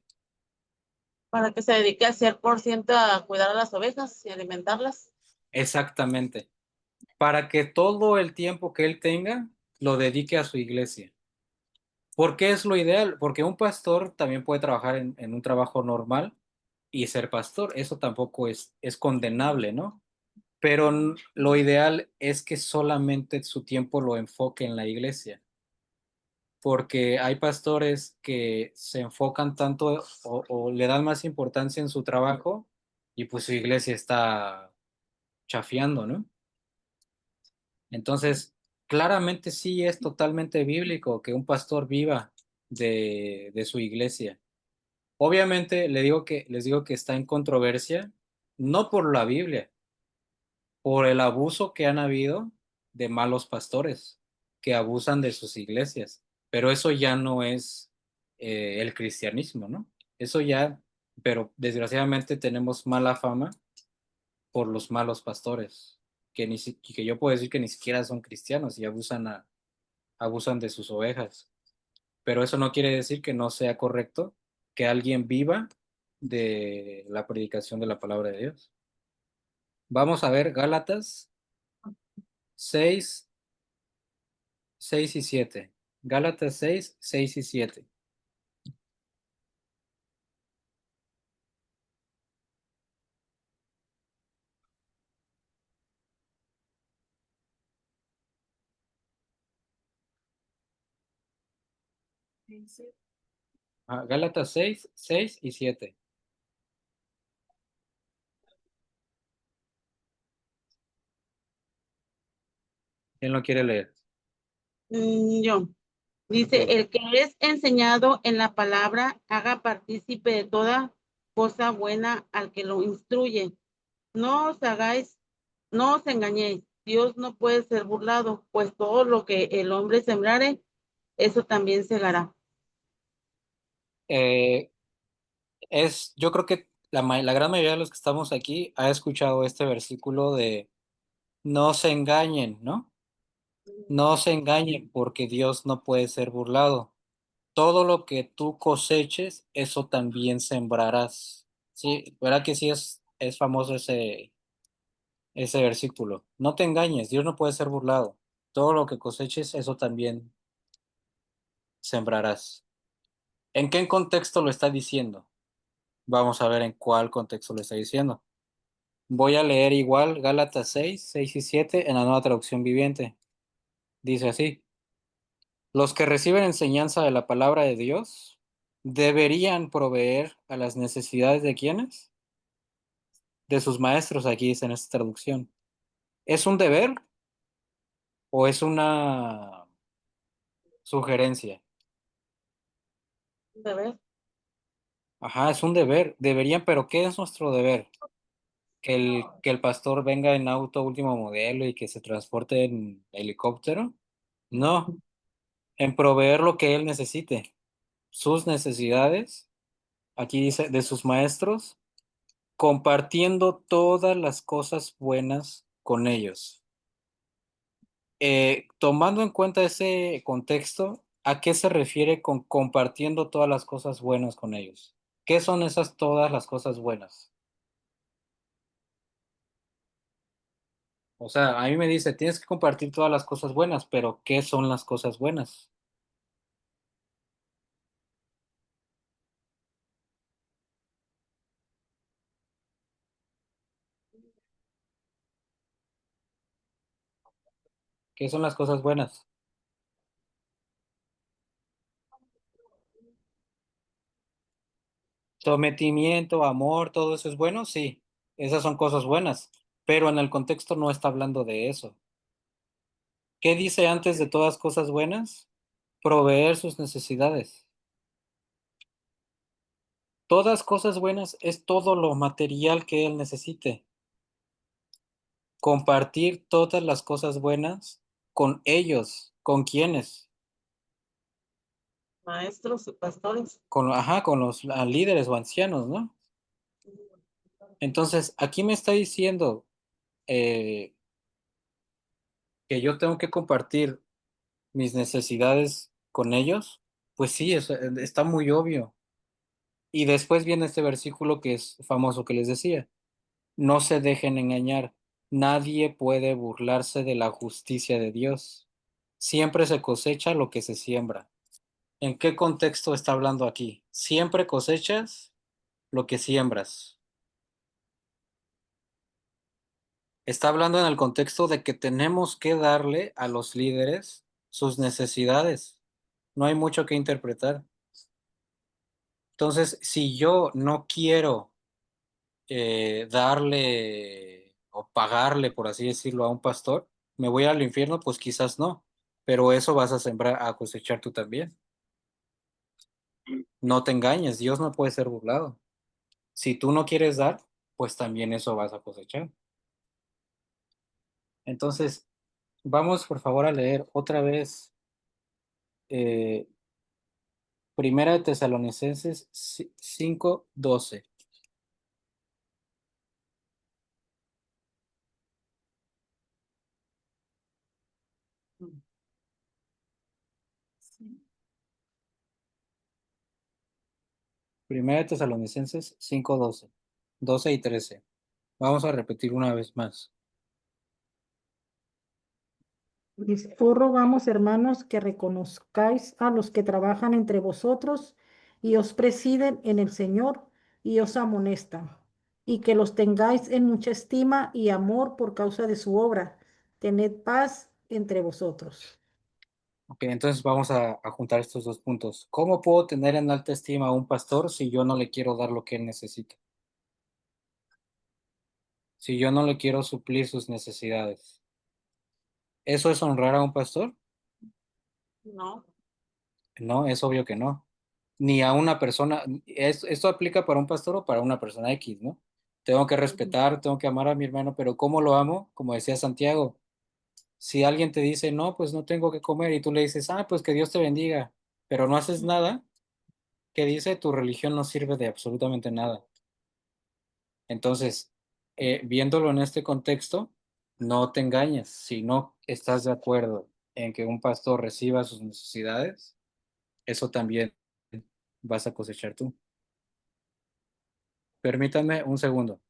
Para que se dedique al 100% a cuidar a las ovejas y alimentarlas. Exactamente. Para que todo el tiempo que él tenga lo dedique a su iglesia. ¿Por qué es lo ideal? Porque un pastor también puede trabajar en un trabajo normal y ser pastor. Eso tampoco es condenable, ¿no? Pero lo ideal es que solamente su tiempo lo enfoque en la iglesia. Porque hay pastores que se enfocan tanto o le dan más importancia en su trabajo y pues su iglesia está chafiando, ¿no? Entonces, claramente sí es totalmente bíblico que un pastor viva de su iglesia. Obviamente les digo que está en controversia, no por la Biblia, por el abuso que han habido de malos pastores que abusan de sus iglesias. Pero eso ya no es el cristianismo, ¿no? Eso ya, pero desgraciadamente tenemos mala fama por los malos pastores, que yo puedo decir que ni siquiera son cristianos y abusan de sus ovejas. Pero eso no quiere decir que no sea correcto que alguien viva de la predicación de la palabra de Dios. Vamos a ver Gálatas 6 6 y 7. Gálatas 6 6 y 7. Gálatas 6 6 y 7. ¿Quién lo quiere leer? Yo. Ok. Dice, el que es enseñado en la palabra, haga partícipe de toda cosa buena al que lo instruye. No os hagáis, no os engañéis. Dios no puede ser burlado, pues todo lo que el hombre sembrare, eso también segará. Eh, yo creo que la gran mayoría de los que estamos aquí ha escuchado este versículo de no se engañen, ¿no? No se engañen porque Dios no puede ser burlado. Todo lo que tú coseches, eso también sembrarás. Sí, ¿verdad que sí es famoso ese versículo? No te engañes, Dios no puede ser burlado. Todo lo que coseches, eso también sembrarás. ¿En qué contexto lo está diciendo? Vamos a ver en cuál contexto lo está diciendo. Voy a leer igual Gálatas 6 6 y 7 en la Nueva Traducción Viviente. Dice así: los que reciben enseñanza de la palabra de Dios deberían proveer a las necesidades de quienes, de sus maestros, aquí dice en esta traducción. ¿Es un deber o es una sugerencia? A ver, Ajá, es un deber. Deberían, pero ¿qué es nuestro deber? Que el pastor venga en auto último modelo y que se transporte en helicóptero. No, en proveer lo que él necesite. Sus necesidades, aquí dice, de sus maestros, compartiendo todas las cosas buenas con ellos. Tomando en cuenta ese contexto, ¿a qué se refiere con compartiendo todas las cosas buenas con ellos? ¿Qué son esas todas las cosas buenas? O sea, a mí me dice, tienes que compartir todas las cosas buenas, pero ¿qué son las cosas buenas? ¿Qué son las cosas buenas? Sometimiento, amor, todo eso es bueno, sí, esas son cosas buenas, pero en el contexto no está hablando de eso. ¿Qué dice antes de todas cosas buenas? Proveer sus necesidades. Todas cosas buenas es todo lo material que él necesite. Compartir todas las cosas buenas con ellos. ¿Con quiénes? Maestros y pastores. Con los líderes o ancianos, ¿no? Entonces, aquí me está diciendo eh, que yo tengo que compartir mis necesidades con ellos. Pues sí, está muy obvio. Y después viene este versículo que es famoso que les decía. No se dejen engañar. Nadie puede burlarse de la justicia de Dios. Siempre se cosecha lo que se siembra. ¿En qué contexto está hablando aquí? Siempre cosechas lo que siembras. Está hablando en el contexto de que tenemos que darle a los líderes sus necesidades. No hay mucho que interpretar. Entonces, si yo no quiero darle o pagarle, por así decirlo, a un pastor, me voy al infierno, pues quizás no, pero eso vas a sembrar, a cosechar tú también. No te engañes, Dios no puede ser burlado. Si tú no quieres dar, pues también eso vas a cosechar. Entonces, vamos por favor a leer otra vez eh, Primera de Tesalonicenses 5:12. Primera de Tesalonicenses 5:12, 12 y 13. Vamos a repetir una vez más. Os rogamos, hermanos, que reconozcáis a los que trabajan entre vosotros y os presiden en el Señor y os amonestan, y que los tengáis en mucha estima y amor por causa de su obra. Tened paz entre vosotros. Ok, entonces vamos a juntar estos dos puntos. ¿Cómo puedo tener en alta estima a un pastor si yo no le quiero dar lo que él necesita? Si yo no le quiero suplir sus necesidades. ¿Eso es honrar a un pastor? No. No, es obvio que no. Ni a una persona. Esto aplica para un pastor o para una persona X, ¿no? Tengo que Ujú. respetar, tengo que amar a mi hermano, pero ¿cómo lo amo? Como decía Santiago, si alguien te dice, no, pues no tengo que comer y tú le dices, ah, pues que Dios te bendiga, pero no haces nada, ¿qué dice? Tu religión no sirve de absolutamente nada. Entonces, viéndolo en este contexto, no te engañes. Si no estás de acuerdo en que un pastor reciba sus necesidades, eso también vas a cosechar tú. Permítanme un segundo.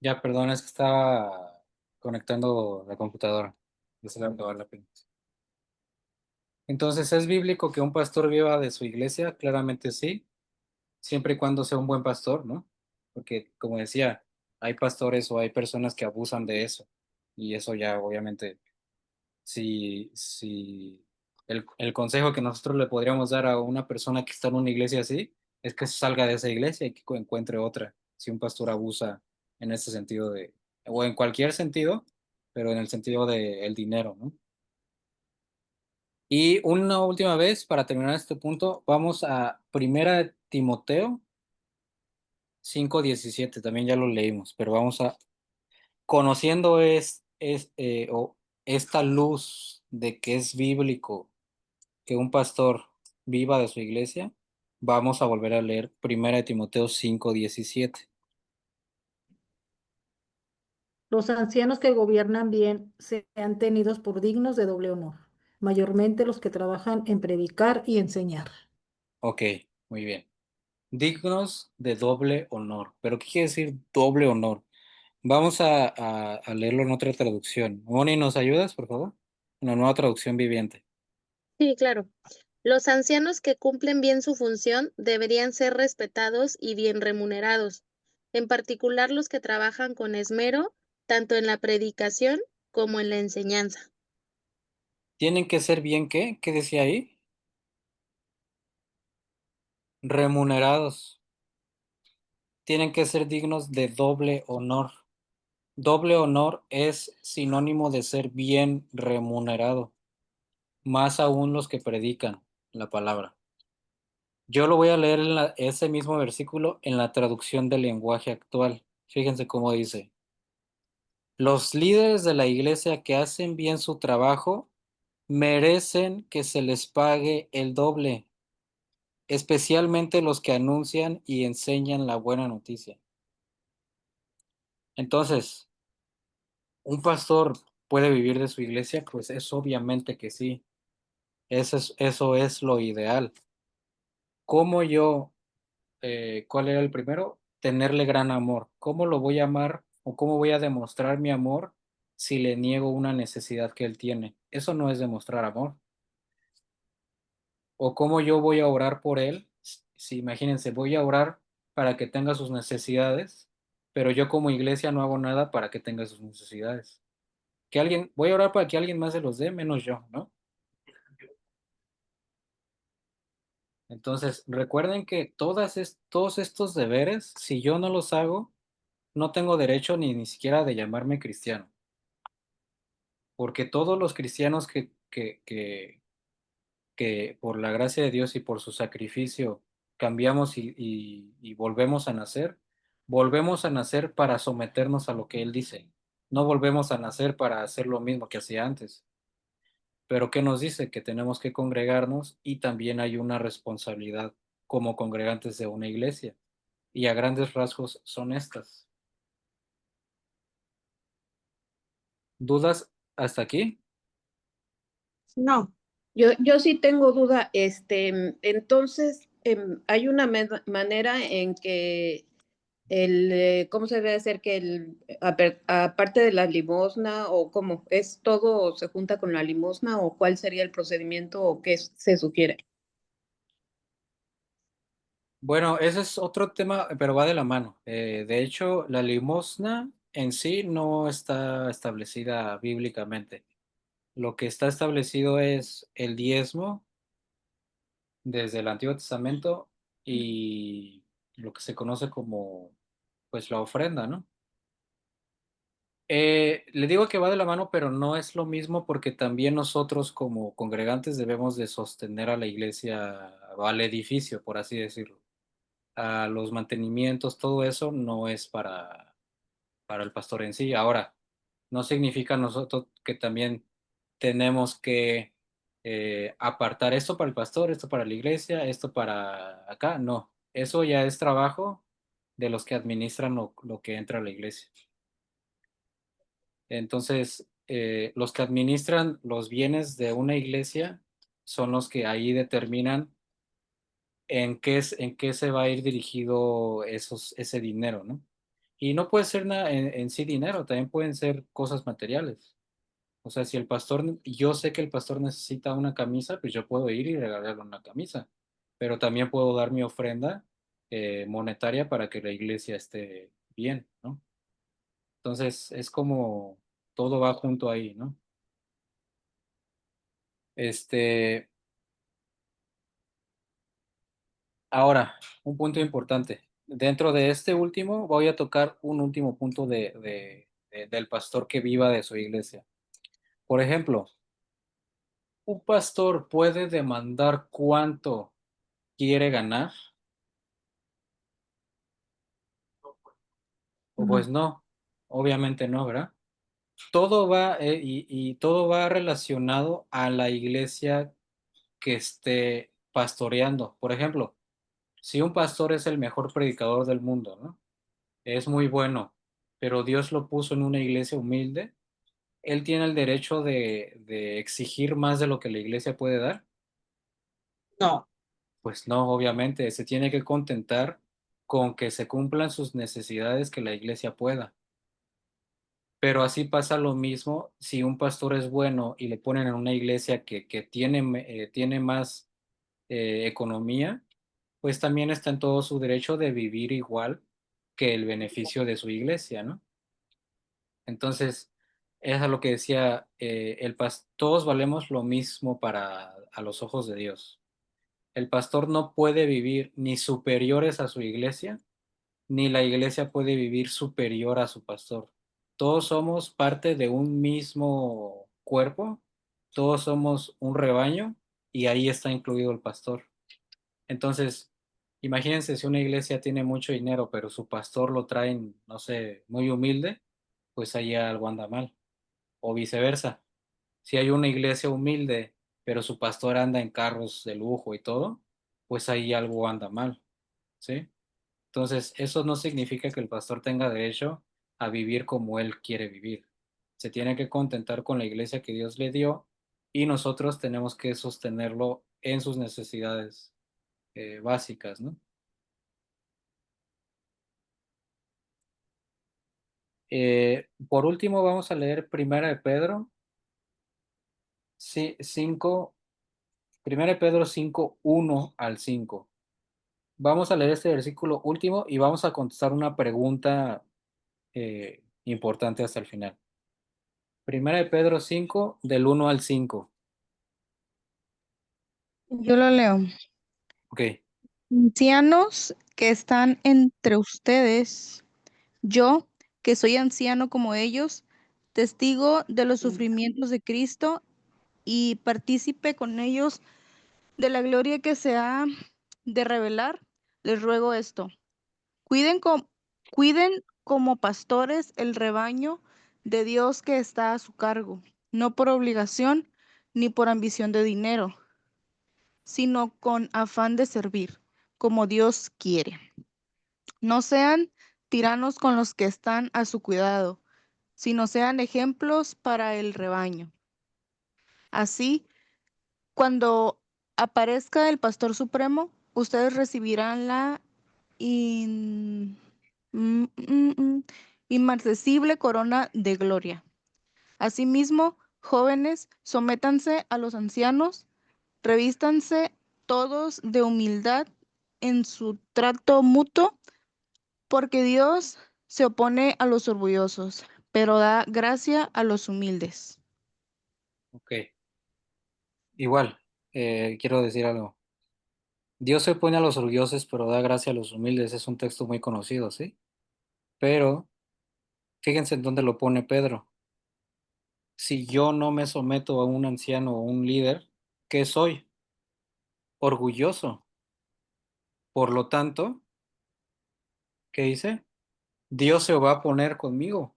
Ya, perdón, es que estaba conectando la computadora. Ya se le va a acabar la pila. Entonces, ¿es bíblico que un pastor viva de su iglesia? Claramente sí, siempre y cuando sea un buen pastor, ¿no? Porque, como decía, hay pastores o hay personas que abusan de eso. Y eso ya, obviamente, sí, sí. El consejo que nosotros le podríamos dar a una persona que está en una iglesia así es que salga de esa iglesia y que encuentre otra. Si un pastor abusa en ese sentido o en cualquier sentido, pero en el sentido del dinero, ¿no? Y una última vez, para terminar este punto, vamos a Primera de Timoteo 5:17. También ya lo leímos, pero vamos a, conociendo esta luz de que es bíblico que un pastor viva de su iglesia, vamos a volver a leer Primera de Timoteo 5:17. Los ancianos que gobiernan bien sean tenidos por dignos de doble honor, mayormente los que trabajan en predicar y enseñar. Ok, muy bien. Dignos de doble honor. ¿Pero qué quiere decir doble honor? Vamos a leerlo en otra traducción. Moni, ¿nos ayudas, por favor? Una nueva traducción viviente. Sí, claro. Los ancianos que cumplen bien su función deberían ser respetados y bien remunerados, en particular los que trabajan con esmero, tanto en la predicación como en la enseñanza. ¿Tienen que ser bien qué? ¿Qué decía ahí? Remunerados. Tienen que ser dignos de doble honor. Doble honor es sinónimo de ser bien remunerado, más aún los que predican la palabra. Yo lo voy a leer en ese mismo versículo en la traducción del lenguaje actual. Fíjense cómo dice. Los líderes de la iglesia que hacen bien su trabajo merecen que se les pague el doble, especialmente los que anuncian y enseñan la buena noticia. Entonces, ¿un pastor puede vivir de su iglesia? Pues es obviamente que sí. Eso es lo ideal. ¿Cómo yo, cuál era el primero? Tenerle gran amor. ¿Cómo lo voy a amar o cómo voy a demostrar mi amor si le niego una necesidad que él tiene? Eso no es demostrar amor. O cómo yo voy a orar por él. Si imagínense, voy a orar para que tenga sus necesidades, pero yo como iglesia no hago nada para que tenga sus necesidades. Voy a orar para que alguien más se los dé, menos yo, ¿no? Entonces, recuerden que todos estos deberes, si yo no los hago, no tengo derecho ni siquiera de llamarme cristiano, porque todos los cristianos que por la gracia de Dios y por su sacrificio cambiamos y volvemos a nacer para someternos a lo que Él dice. No volvemos a nacer para hacer lo mismo que hacía antes. Pero ¿qué nos dice? Que tenemos que congregarnos y también hay una responsabilidad como congregantes de una iglesia. Y a grandes rasgos son estas. ¿Dudas hasta aquí? No, Yo sí tengo duda, entonces, hay una manera en que ¿cómo se debe hacer que aparte de la limosna o cómo, es todo se junta con la limosna o cuál sería el procedimiento o qué se sugiere? Bueno, ese es otro tema, pero va de la mano. De hecho, la limosna en sí no está establecida bíblicamente. Lo que está establecido es el diezmo desde el Antiguo Testamento y lo que se conoce como, pues, la ofrenda, ¿no? Le digo que va de la mano, pero no es lo mismo porque también nosotros como congregantes debemos de sostener a la iglesia, al edificio, por así decirlo. A los mantenimientos, todo eso no es para el pastor en sí. Ahora, no significa nosotros que también tenemos que apartar esto para el pastor, esto para la iglesia, esto para acá. No, eso ya es trabajo de los que administran lo que entra a la iglesia. Entonces, los que administran los bienes de una iglesia son los que ahí determinan en qué se va a ir dirigido ese dinero, ¿no? Y no puede ser nada en sí dinero, también pueden ser cosas materiales. O sea, si yo sé que el pastor necesita una camisa, pues yo puedo ir y regalarle una camisa, pero también puedo dar mi ofrenda monetaria para que la iglesia esté bien, ¿no? Entonces, es como todo va junto ahí, ¿no? Ahora, un punto importante. Dentro de este último, voy a tocar un último punto del pastor que viva de su iglesia. Por ejemplo, ¿un pastor puede demandar cuánto quiere ganar? O pues no, obviamente no, ¿verdad? Todo va, y todo va relacionado a la iglesia que esté pastoreando. Por ejemplo, si un pastor es el mejor predicador del mundo, ¿no? Es muy bueno, pero Dios lo puso en una iglesia humilde, él tiene el derecho de exigir más de lo que la iglesia puede dar. No, Pues no, obviamente, se tiene que contentar con que se cumplan sus necesidades que la iglesia pueda. Pero así pasa lo mismo si un pastor es bueno y le ponen en una iglesia que tiene más economía, pues también está en todo su derecho de vivir igual que el beneficio de su iglesia, ¿no? Entonces, es a lo que decía, todos valemos lo mismo para a los ojos de Dios. El pastor no puede vivir ni superiores a su iglesia, ni la iglesia puede vivir superior a su pastor. Todos somos parte de un mismo cuerpo, todos somos un rebaño y ahí está incluido el pastor. Entonces, imagínense si una iglesia tiene mucho dinero, pero su pastor lo traen, no sé, muy humilde, pues ahí algo anda mal. O viceversa. Si hay una iglesia humilde, pero su pastor anda en carros de lujo y todo, pues ahí algo anda mal, ¿sí? Entonces, eso no significa que el pastor tenga derecho a vivir como él quiere vivir. Se tiene que contentar con la iglesia que Dios le dio y nosotros tenemos que sostenerlo en sus necesidades básicas, ¿no? Por último, vamos a leer Primera de Pedro 5, Primera de Pedro 5, 1 al 5. Vamos a leer este versículo último y vamos a contestar una pregunta importante hasta el final. Primera de Pedro 5, del 1 al 5. Yo lo leo. Ok, Ancianos que están entre ustedes, yo, que soy anciano como ellos, testigo de los sufrimientos de Cristo y partícipe con ellos de la gloria que se ha de revelar, les ruego esto. Cuiden como pastores el rebaño de Dios que está a su cargo, no por obligación ni por ambición de dinero, sino con afán de servir, como Dios quiere. No sean tiranos con los que están a su cuidado, sino sean ejemplos para el rebaño. Así, cuando aparezca el Pastor Supremo, ustedes recibirán la in- mm, mm, mm, inmarcesible corona de gloria. Asimismo, jóvenes, sométanse a los ancianos, revístanse todos de humildad en su trato mutuo, porque Dios se opone a los orgullosos, pero da gracia a los humildes. ok. Igual, quiero decir algo. Dios se opone a los orgullosos, pero da gracia a los humildes. Es un texto muy conocido, ¿sí? Pero fíjense en dónde lo pone Pedro. Si yo no me someto a un anciano o un líder, ¿qué soy? Orgulloso. Por lo tanto, ¿qué dice? Dios se va a poner conmigo.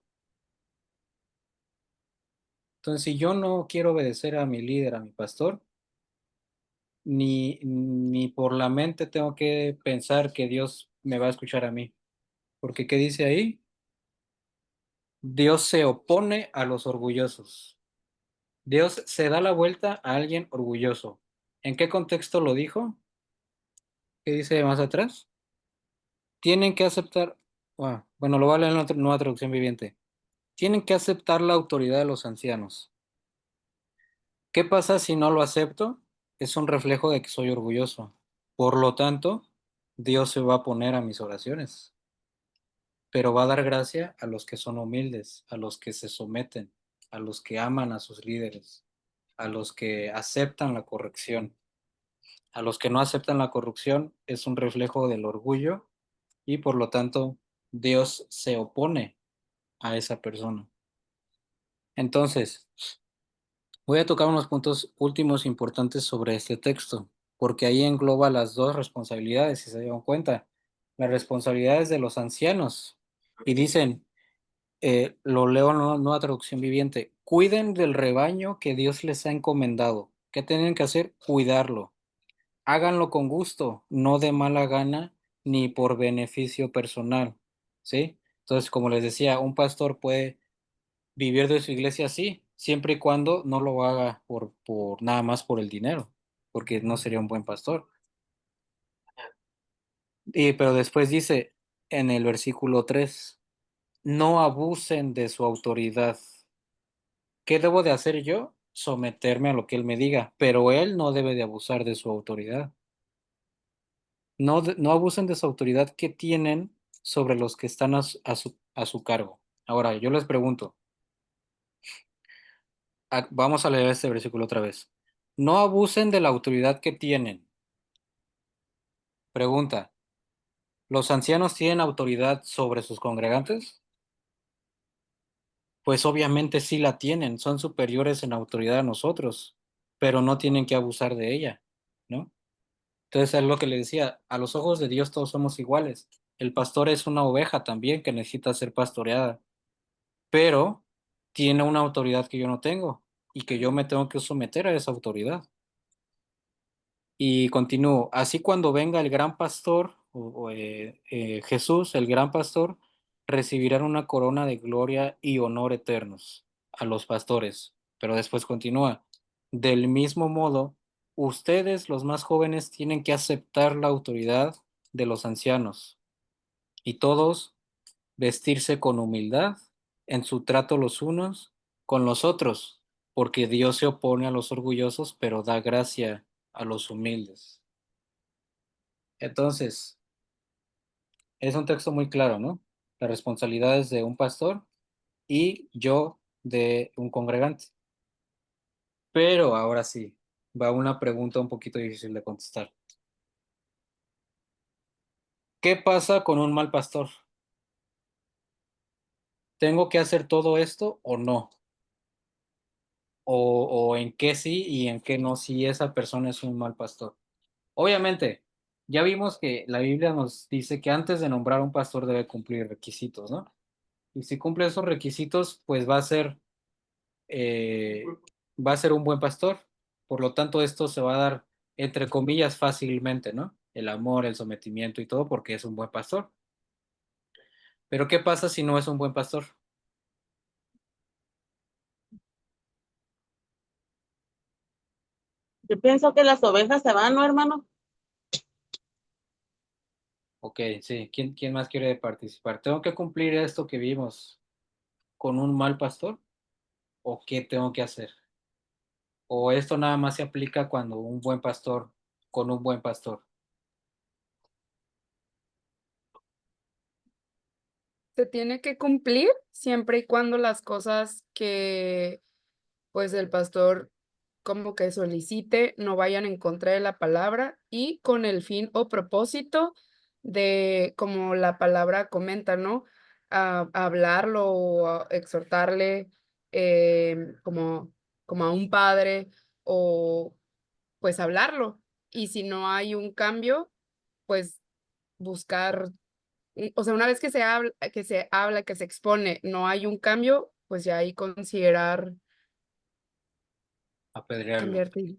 Entonces, si yo no quiero obedecer a mi líder, a mi pastor, ni por la mente tengo que pensar que Dios me va a escuchar a mí. Porque ¿qué dice ahí? Dios se opone a los orgullosos. Dios se da la vuelta a alguien orgulloso. ¿En qué contexto lo dijo? ¿Qué dice más atrás? Tienen que aceptar, bueno, lo voy a leer en la nueva traducción viviente. Tienen que aceptar la autoridad de los ancianos. ¿Qué pasa si no lo acepto? Es un reflejo de que soy orgulloso. Por lo tanto, Dios se va a poner a mis oraciones, pero va a dar gracia a los que son humildes, a los que se someten, a los que aman a sus líderes. a los que aceptan la corrección. A los que no aceptan la corrección es un reflejo del orgullo y por lo tanto Dios se opone a esa persona. Entonces, voy a tocar unos puntos últimos importantes sobre este texto, porque ahí engloba las dos responsabilidades, si se dan cuenta, las responsabilidades de los ancianos. Y dicen, lo leo en una nueva traducción viviente, cuiden del rebaño que Dios les ha encomendado. ¿Qué tienen que hacer? Cuidarlo. Háganlo con gusto, no de mala gana ni por beneficio personal, ¿sí? Entonces, como les decía, un pastor puede vivir de su iglesia así, siempre y cuando no lo haga por nada más por el dinero, porque no sería un buen pastor. Pero después dice en el versículo 3, no abusen de su autoridad. ¿Qué debo de hacer yo? Someterme a lo que él me diga, pero él no debe de abusar de su autoridad. No, no abusen de su autoridad que tienen sobre los que están a su cargo. Ahora, yo les pregunto, vamos a leer este versículo otra vez. No abusen de la autoridad que tienen. Pregunta, ¿los ancianos tienen autoridad sobre sus congregantes? Pues obviamente sí la tienen, son superiores en autoridad a nosotros, pero no tienen que abusar de ella, ¿no? Entonces es lo que le decía, a los ojos de Dios todos somos iguales. El pastor es una oveja también que necesita ser pastoreada, pero tiene una autoridad que yo no tengo y que yo me tengo que someter a esa autoridad. Y continúo, así cuando venga el gran pastor, Jesús, el gran pastor, recibirán una corona de gloria y honor eternos a los pastores. Pero después continúa, del mismo modo, ustedes, los más jóvenes, tienen que aceptar la autoridad de los ancianos y todos vestirse con humildad en su trato los unos con los otros, porque Dios se opone a los orgullosos, pero da gracia a los humildes. Entonces, es un texto muy claro, ¿no? Las responsabilidades de un pastor y yo de un congregante. Pero ahora sí, va una pregunta un poquito difícil de contestar. ¿Qué pasa con un mal pastor? ¿Tengo que hacer todo esto o no? O en qué sí y en qué no si esa persona es un mal pastor? Obviamente, ya vimos que la Biblia nos dice que antes de nombrar un pastor debe cumplir requisitos, ¿no? Y si cumple esos requisitos, pues eh, va a ser un buen pastor. Por lo tanto, esto se va a dar, entre comillas, fácilmente, ¿no? El amor, el sometimiento y todo, porque es un buen pastor. Pero ¿qué pasa si no es un buen pastor? Yo pienso que las ovejas se van, ¿no, hermano? Ok, sí. ¿Quién más quiere participar? ¿Tengo que cumplir esto que vimos con un mal pastor? ¿O qué tengo que hacer? ¿O esto nada más se aplica cuando un buen pastor, con un buen pastor? Se tiene que cumplir siempre y cuando las cosas que pues el pastor como que solicite no vayan en contra de la palabra y con el fin o propósito de, como la palabra comenta, ¿no? A hablarlo o a exhortarle como, como a un padre o pues hablarlo. Y si no hay un cambio, pues buscar, o sea, una vez que se expone, no hay un cambio, pues ya ahí considerar Apedrearlo. cambiarte.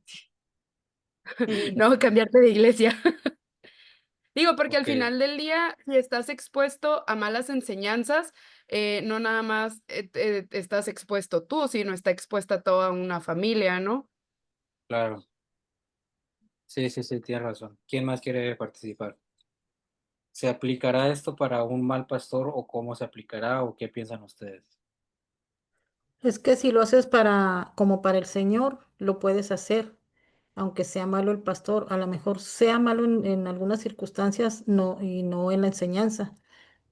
Sí. No, cambiarte de iglesia. Digo, porque al Ok, final del día, si estás expuesto a malas enseñanzas, no nada más estás expuesto tú, sino está expuesta toda una familia, ¿no? claro. Sí, sí, sí, tienes razón. ¿Quién más quiere participar? ¿Se aplicará esto para un mal pastor o cómo se aplicará o qué piensan ustedes? Es que si lo haces para, como para el Señor, lo puedes hacer, aunque sea malo el pastor, a lo mejor sea malo en algunas circunstancias, no, y no en la enseñanza.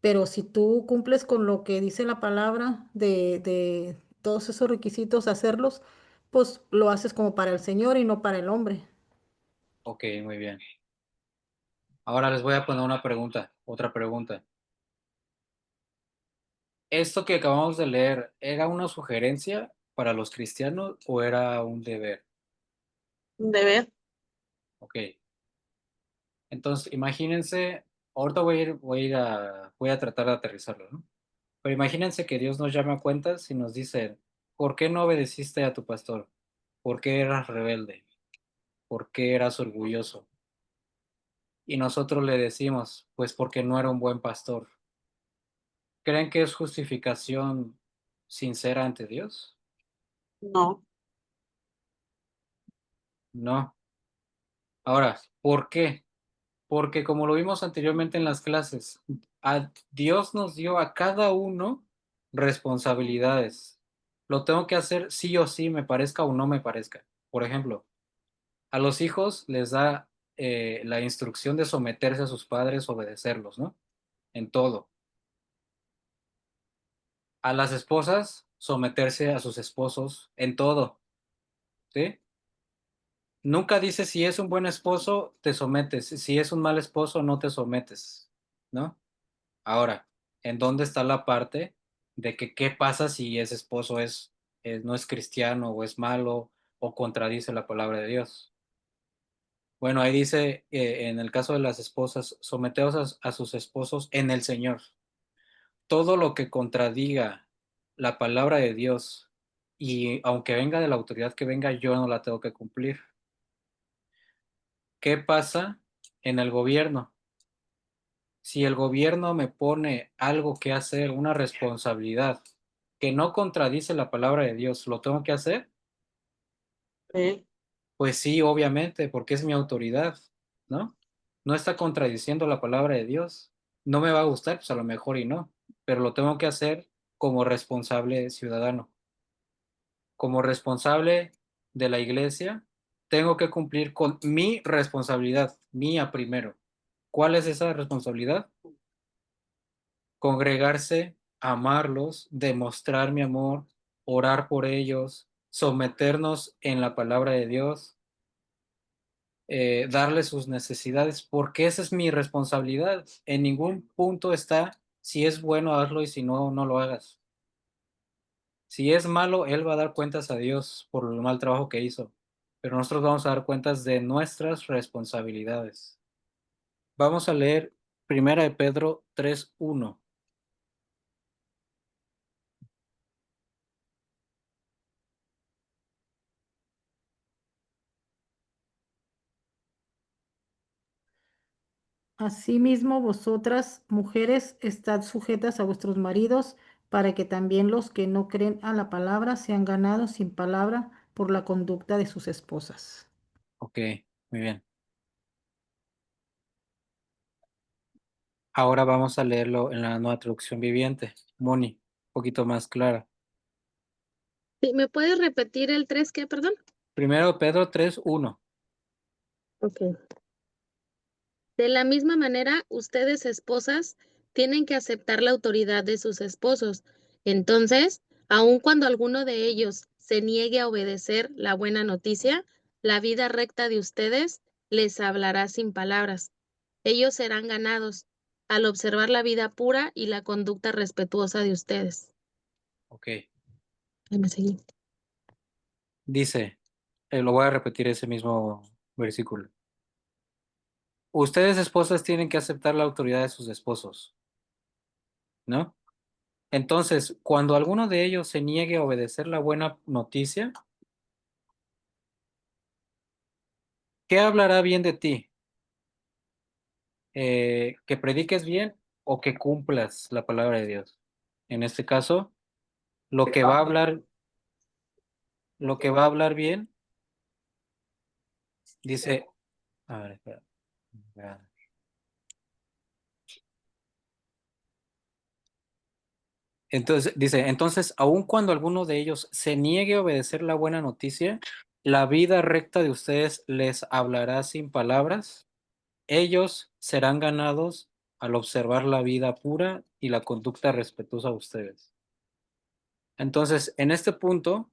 Pero si tú cumples con lo que dice la palabra de todos esos requisitos, hacerlos, Pues lo haces como para el Señor y no para el hombre. Ok, muy bien. Ahora les voy a poner una pregunta, otra pregunta. ¿Esto que acabamos de leer era una sugerencia para los cristianos o era un deber? Un deber. Ok. Entonces, imagínense, ahorita voy a tratar de aterrizarlo, ¿no? Pero imagínense que Dios nos llama a cuentas y nos dice, ¿por qué no obedeciste a tu pastor? ¿Por qué eras rebelde? ¿Por qué eras orgulloso? Y nosotros le decimos, pues porque no era un buen pastor. ¿Creen que es justificación sincera ante Dios? No. No. Ahora, ¿por qué? Porque como lo vimos anteriormente en las clases, Dios nos dio a cada uno responsabilidades. Lo tengo que hacer sí o sí, me parezca o no me parezca. Por ejemplo, a los hijos les da la instrucción de someterse a sus padres, obedecerlos, ¿no? En todo. A las esposas, someterse a sus esposos en todo, ¿sí? Nunca dice si es un buen esposo, te sometes. Si es un mal esposo, no te sometes, ¿no? Ahora, ¿en dónde está la parte de que qué pasa si ese esposo no es cristiano o es malo o contradice la palabra de Dios? Bueno, ahí dice, en el caso de las esposas, someteos a sus esposos en el Señor. Todo lo que contradiga la palabra de Dios y aunque venga de la autoridad que venga, yo no la tengo que cumplir. ¿Qué pasa en el gobierno? Si el gobierno me pone algo que hacer, una responsabilidad que no contradice la palabra de Dios, ¿lo tengo que hacer? Sí. Pues sí, obviamente, porque es mi autoridad, ¿no? No está contradiciendo la palabra de Dios. No me va a gustar, pues a lo mejor y no, pero lo tengo que hacer como responsable ciudadano. Como responsable de la iglesia, tengo que cumplir con mi responsabilidad, mía primero. ¿Cuál es esa responsabilidad? Congregarse, amarlos, demostrar mi amor, orar por ellos, someternos en la palabra de Dios, darles sus necesidades, porque esa es mi responsabilidad. En ningún punto está si es bueno hazlo y si no, no lo hagas. Si es malo, él va a dar cuentas a Dios por el mal trabajo que hizo, pero nosotros vamos a dar cuentas de nuestras responsabilidades. Vamos a leer Primera de Pedro 3:1. Asimismo, vosotras, mujeres, estad sujetas a vuestros maridos, para que también los que no creen a la palabra sean ganados sin palabra por la conducta de sus esposas. Ok, muy bien. Ahora vamos a leerlo en la nueva traducción viviente. Moni, un poquito más clara. Sí, ¿me puedes repetir el 3 qué, perdón? Primero Pedro 3:1. Ok. De la misma manera, ustedes, esposas, tienen que aceptar la autoridad de sus esposos. Entonces, aun cuando alguno de ellos se niegue a obedecer la buena noticia, la vida recta de ustedes les hablará sin palabras. Ellos serán ganados al observar la vida pura y la conducta respetuosa de ustedes. Ok. Ahí me seguí. Dice, lo voy a repetir ese mismo versículo. Ustedes, esposas, tienen que aceptar la autoridad de sus esposos, ¿no? Entonces, cuando alguno de ellos se niegue a obedecer la buena noticia, ¿qué hablará bien de ti? ¿Que prediques bien o que cumplas la palabra de Dios? En este caso, lo que va a hablar, lo que va a hablar bien, dice, a ver, espera. Entonces, dice, entonces, aun cuando alguno de ellos se niegue a obedecer la buena noticia, la vida recta de ustedes les hablará sin palabras. Ellos serán ganados al observar la vida pura y la conducta respetuosa de ustedes. Entonces, en este punto,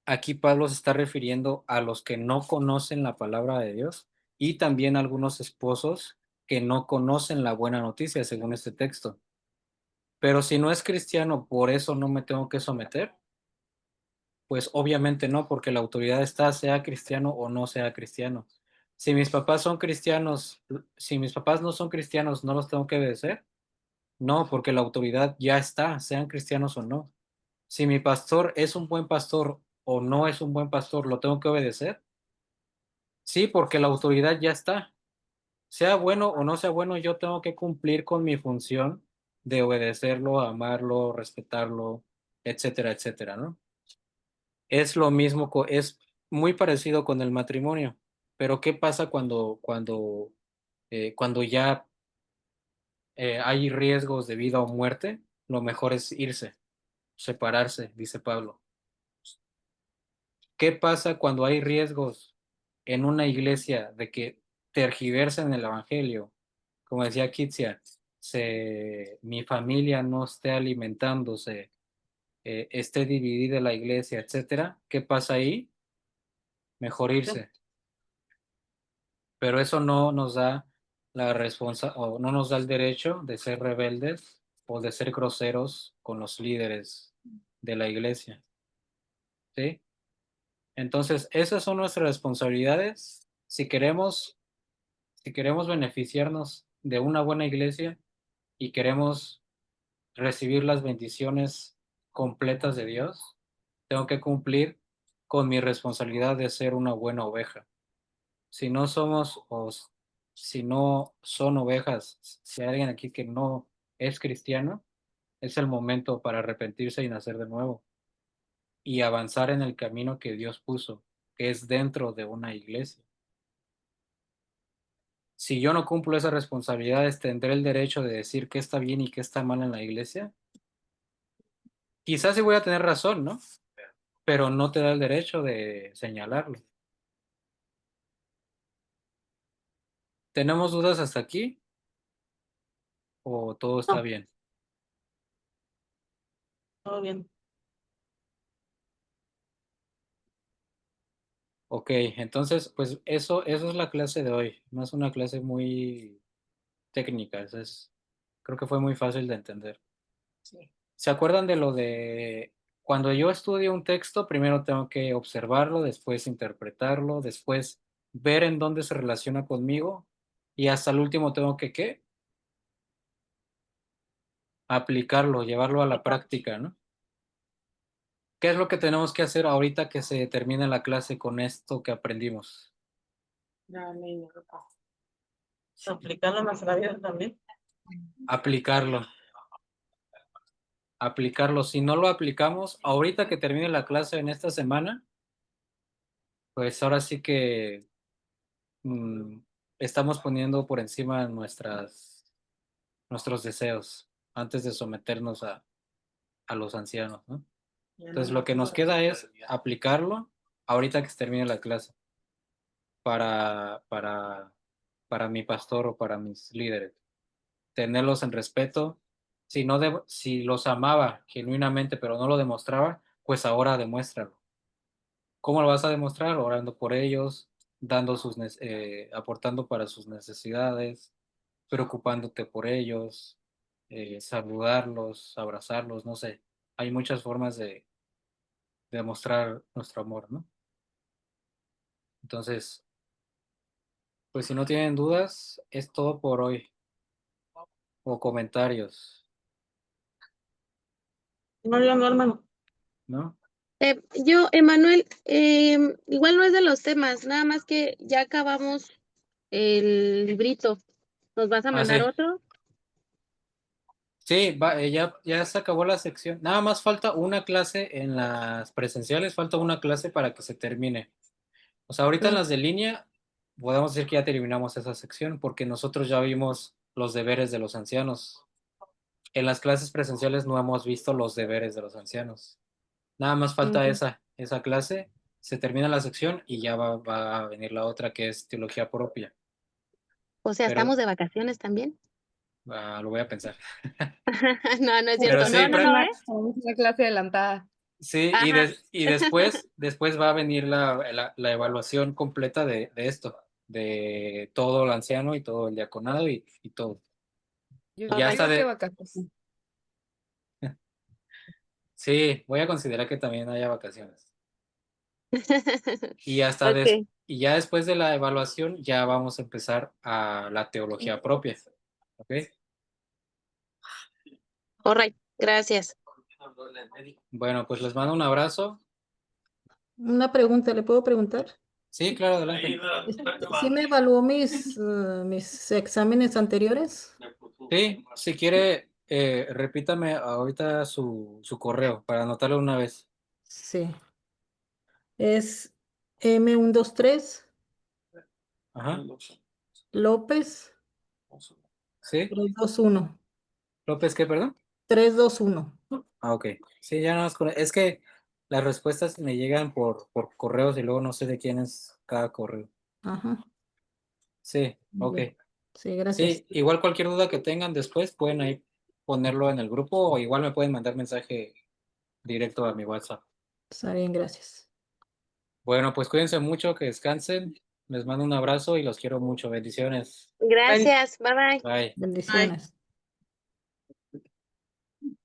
aquí Pablo se está refiriendo a los que no conocen la palabra de Dios y también a algunos esposos que no conocen la buena noticia, según este texto. Pero si no es cristiano, ¿por eso no me tengo que someter? Pues obviamente no, porque la autoridad está, sea cristiano o no sea cristiano. Si mis papás son cristianos, si mis papás no son cristianos, ¿no los tengo que obedecer? No, porque la autoridad ya está, sean cristianos o no. Si mi pastor es un buen pastor o no es un buen pastor, ¿lo tengo que obedecer? Sí, porque la autoridad ya está. Sea bueno o no sea bueno, yo tengo que cumplir con mi función de obedecerlo, amarlo, respetarlo, etcétera, etcétera, ¿no? Es lo mismo, es muy parecido con el matrimonio, pero ¿qué pasa cuando ya hay riesgos de vida o muerte? Lo mejor es irse, separarse, dice Pablo. ¿Qué pasa cuando hay riesgos en una iglesia de que tergiversen el evangelio? Como decía Kitsia, mi familia no esté alimentándose, esté dividida la iglesia, etcétera. ¿Qué pasa ahí? Mejor irse. Pero eso no nos da o no nos da el derecho de ser rebeldes o de ser groseros con los líderes de la iglesia. ¿Sí? Entonces, esas son nuestras responsabilidades. Si queremos beneficiarnos de una buena iglesia y queremos recibir las bendiciones completas de Dios, tengo que cumplir con mi responsabilidad de ser una buena oveja. Si no somos o si no son ovejas, si hay alguien aquí que no es cristiano, es el momento para arrepentirse y nacer de nuevo y avanzar en el camino que Dios puso, que es dentro de una iglesia. Si yo no cumplo esas responsabilidades, ¿tendré el derecho de decir qué está bien y qué está mal en la iglesia? Quizás sí voy a tener razón, ¿no? Pero no te da el derecho de señalarlo. ¿Tenemos dudas hasta aquí? ¿O todo está No. bien? Todo bien. Ok, entonces, pues eso es la clase de hoy. No es una clase muy técnica, creo que fue muy fácil de entender. ¿Se acuerdan de lo de cuando yo estudio un texto, primero tengo que observarlo, después interpretarlo, después ver en dónde se relaciona conmigo y hasta el último tengo que, ¿qué? Aplicarlo, llevarlo a la práctica, ¿no? ¿Qué es lo que tenemos que hacer ahorita que se termine la clase con esto que aprendimos? Aplicarlo en nuestra vida también. Aplicarlo. Aplicarlo. Si no lo aplicamos, ahorita que termine la clase en esta semana, pues ahora sí que mm, estamos poniendo por encima nuestros deseos antes de someternos a los ancianos, ¿no? Entonces lo que nos queda es aplicarlo ahorita que se termine la clase para, para, para mi pastor o para mis líderes. Tenerlos en respeto. Si los amaba genuinamente pero no lo demostraba, pues ahora demuéstralo. ¿Cómo lo vas a demostrar? Orando por ellos, aportando para sus necesidades, preocupándote por ellos, saludarlos, abrazarlos, no sé. Hay muchas formas de demostrar nuestro amor, ¿no? Entonces, pues si no tienen dudas, es todo por hoy. O comentarios, No, yo no, hermano. ¿no? Emanuel, igual no es de los temas, nada más que ya acabamos el librito. ¿Nos vas a Ah, mandar sí. otro? Sí, ya se acabó la sección. Nada más falta una clase en las presenciales, falta una clase para que se termine. O sea, ahorita en Mm. las de línea podemos decir que ya terminamos esa sección porque nosotros ya vimos los deberes de los ancianos. En las clases presenciales no hemos visto los deberes de los ancianos. Nada más falta Ujú. esa clase, se termina la sección y ya va a venir la otra que es teología propia. O sea, Pero ¿estamos de vacaciones también? lo voy a pensar. No, no es Pero cierto. sí, No, no, no, ¿eh? Tenemos una clase adelantada. Sí, Ajá. y después va a venir la evaluación completa de esto, de todo el anciano y todo el diaconado y todo. Yo Y ya está digo que de, vacaciones. sí, voy a considerar que también haya vacaciones. Y Ok, y ya después de la evaluación ya vamos a empezar a la teología propia. ¿Ok? all right, gracias. Bueno, pues les mando un abrazo. Una pregunta, ¿le puedo preguntar? Sí, claro, adelante. ¿Sí me evaluó mis exámenes anteriores? Sí, si quiere, repítame ahorita su correo para anotarlo una vez. Sí. Es M123 Ajá. López ¿Sí? 321. López, ¿qué, perdón? 321. Ah, ok. Sí, ya no es que las respuestas me llegan por correos y luego no sé de quién es cada correo. Ajá. Sí, Muy ok. bien. Sí, gracias. Sí, igual cualquier duda que tengan después pueden ahí ponerlo en el grupo o igual me pueden mandar mensaje directo a mi WhatsApp. Está bien, gracias. Bueno, pues cuídense mucho, que descansen. Les mando un abrazo y los quiero mucho. Bendiciones. Gracias, bye bye. Bye. Bendiciones.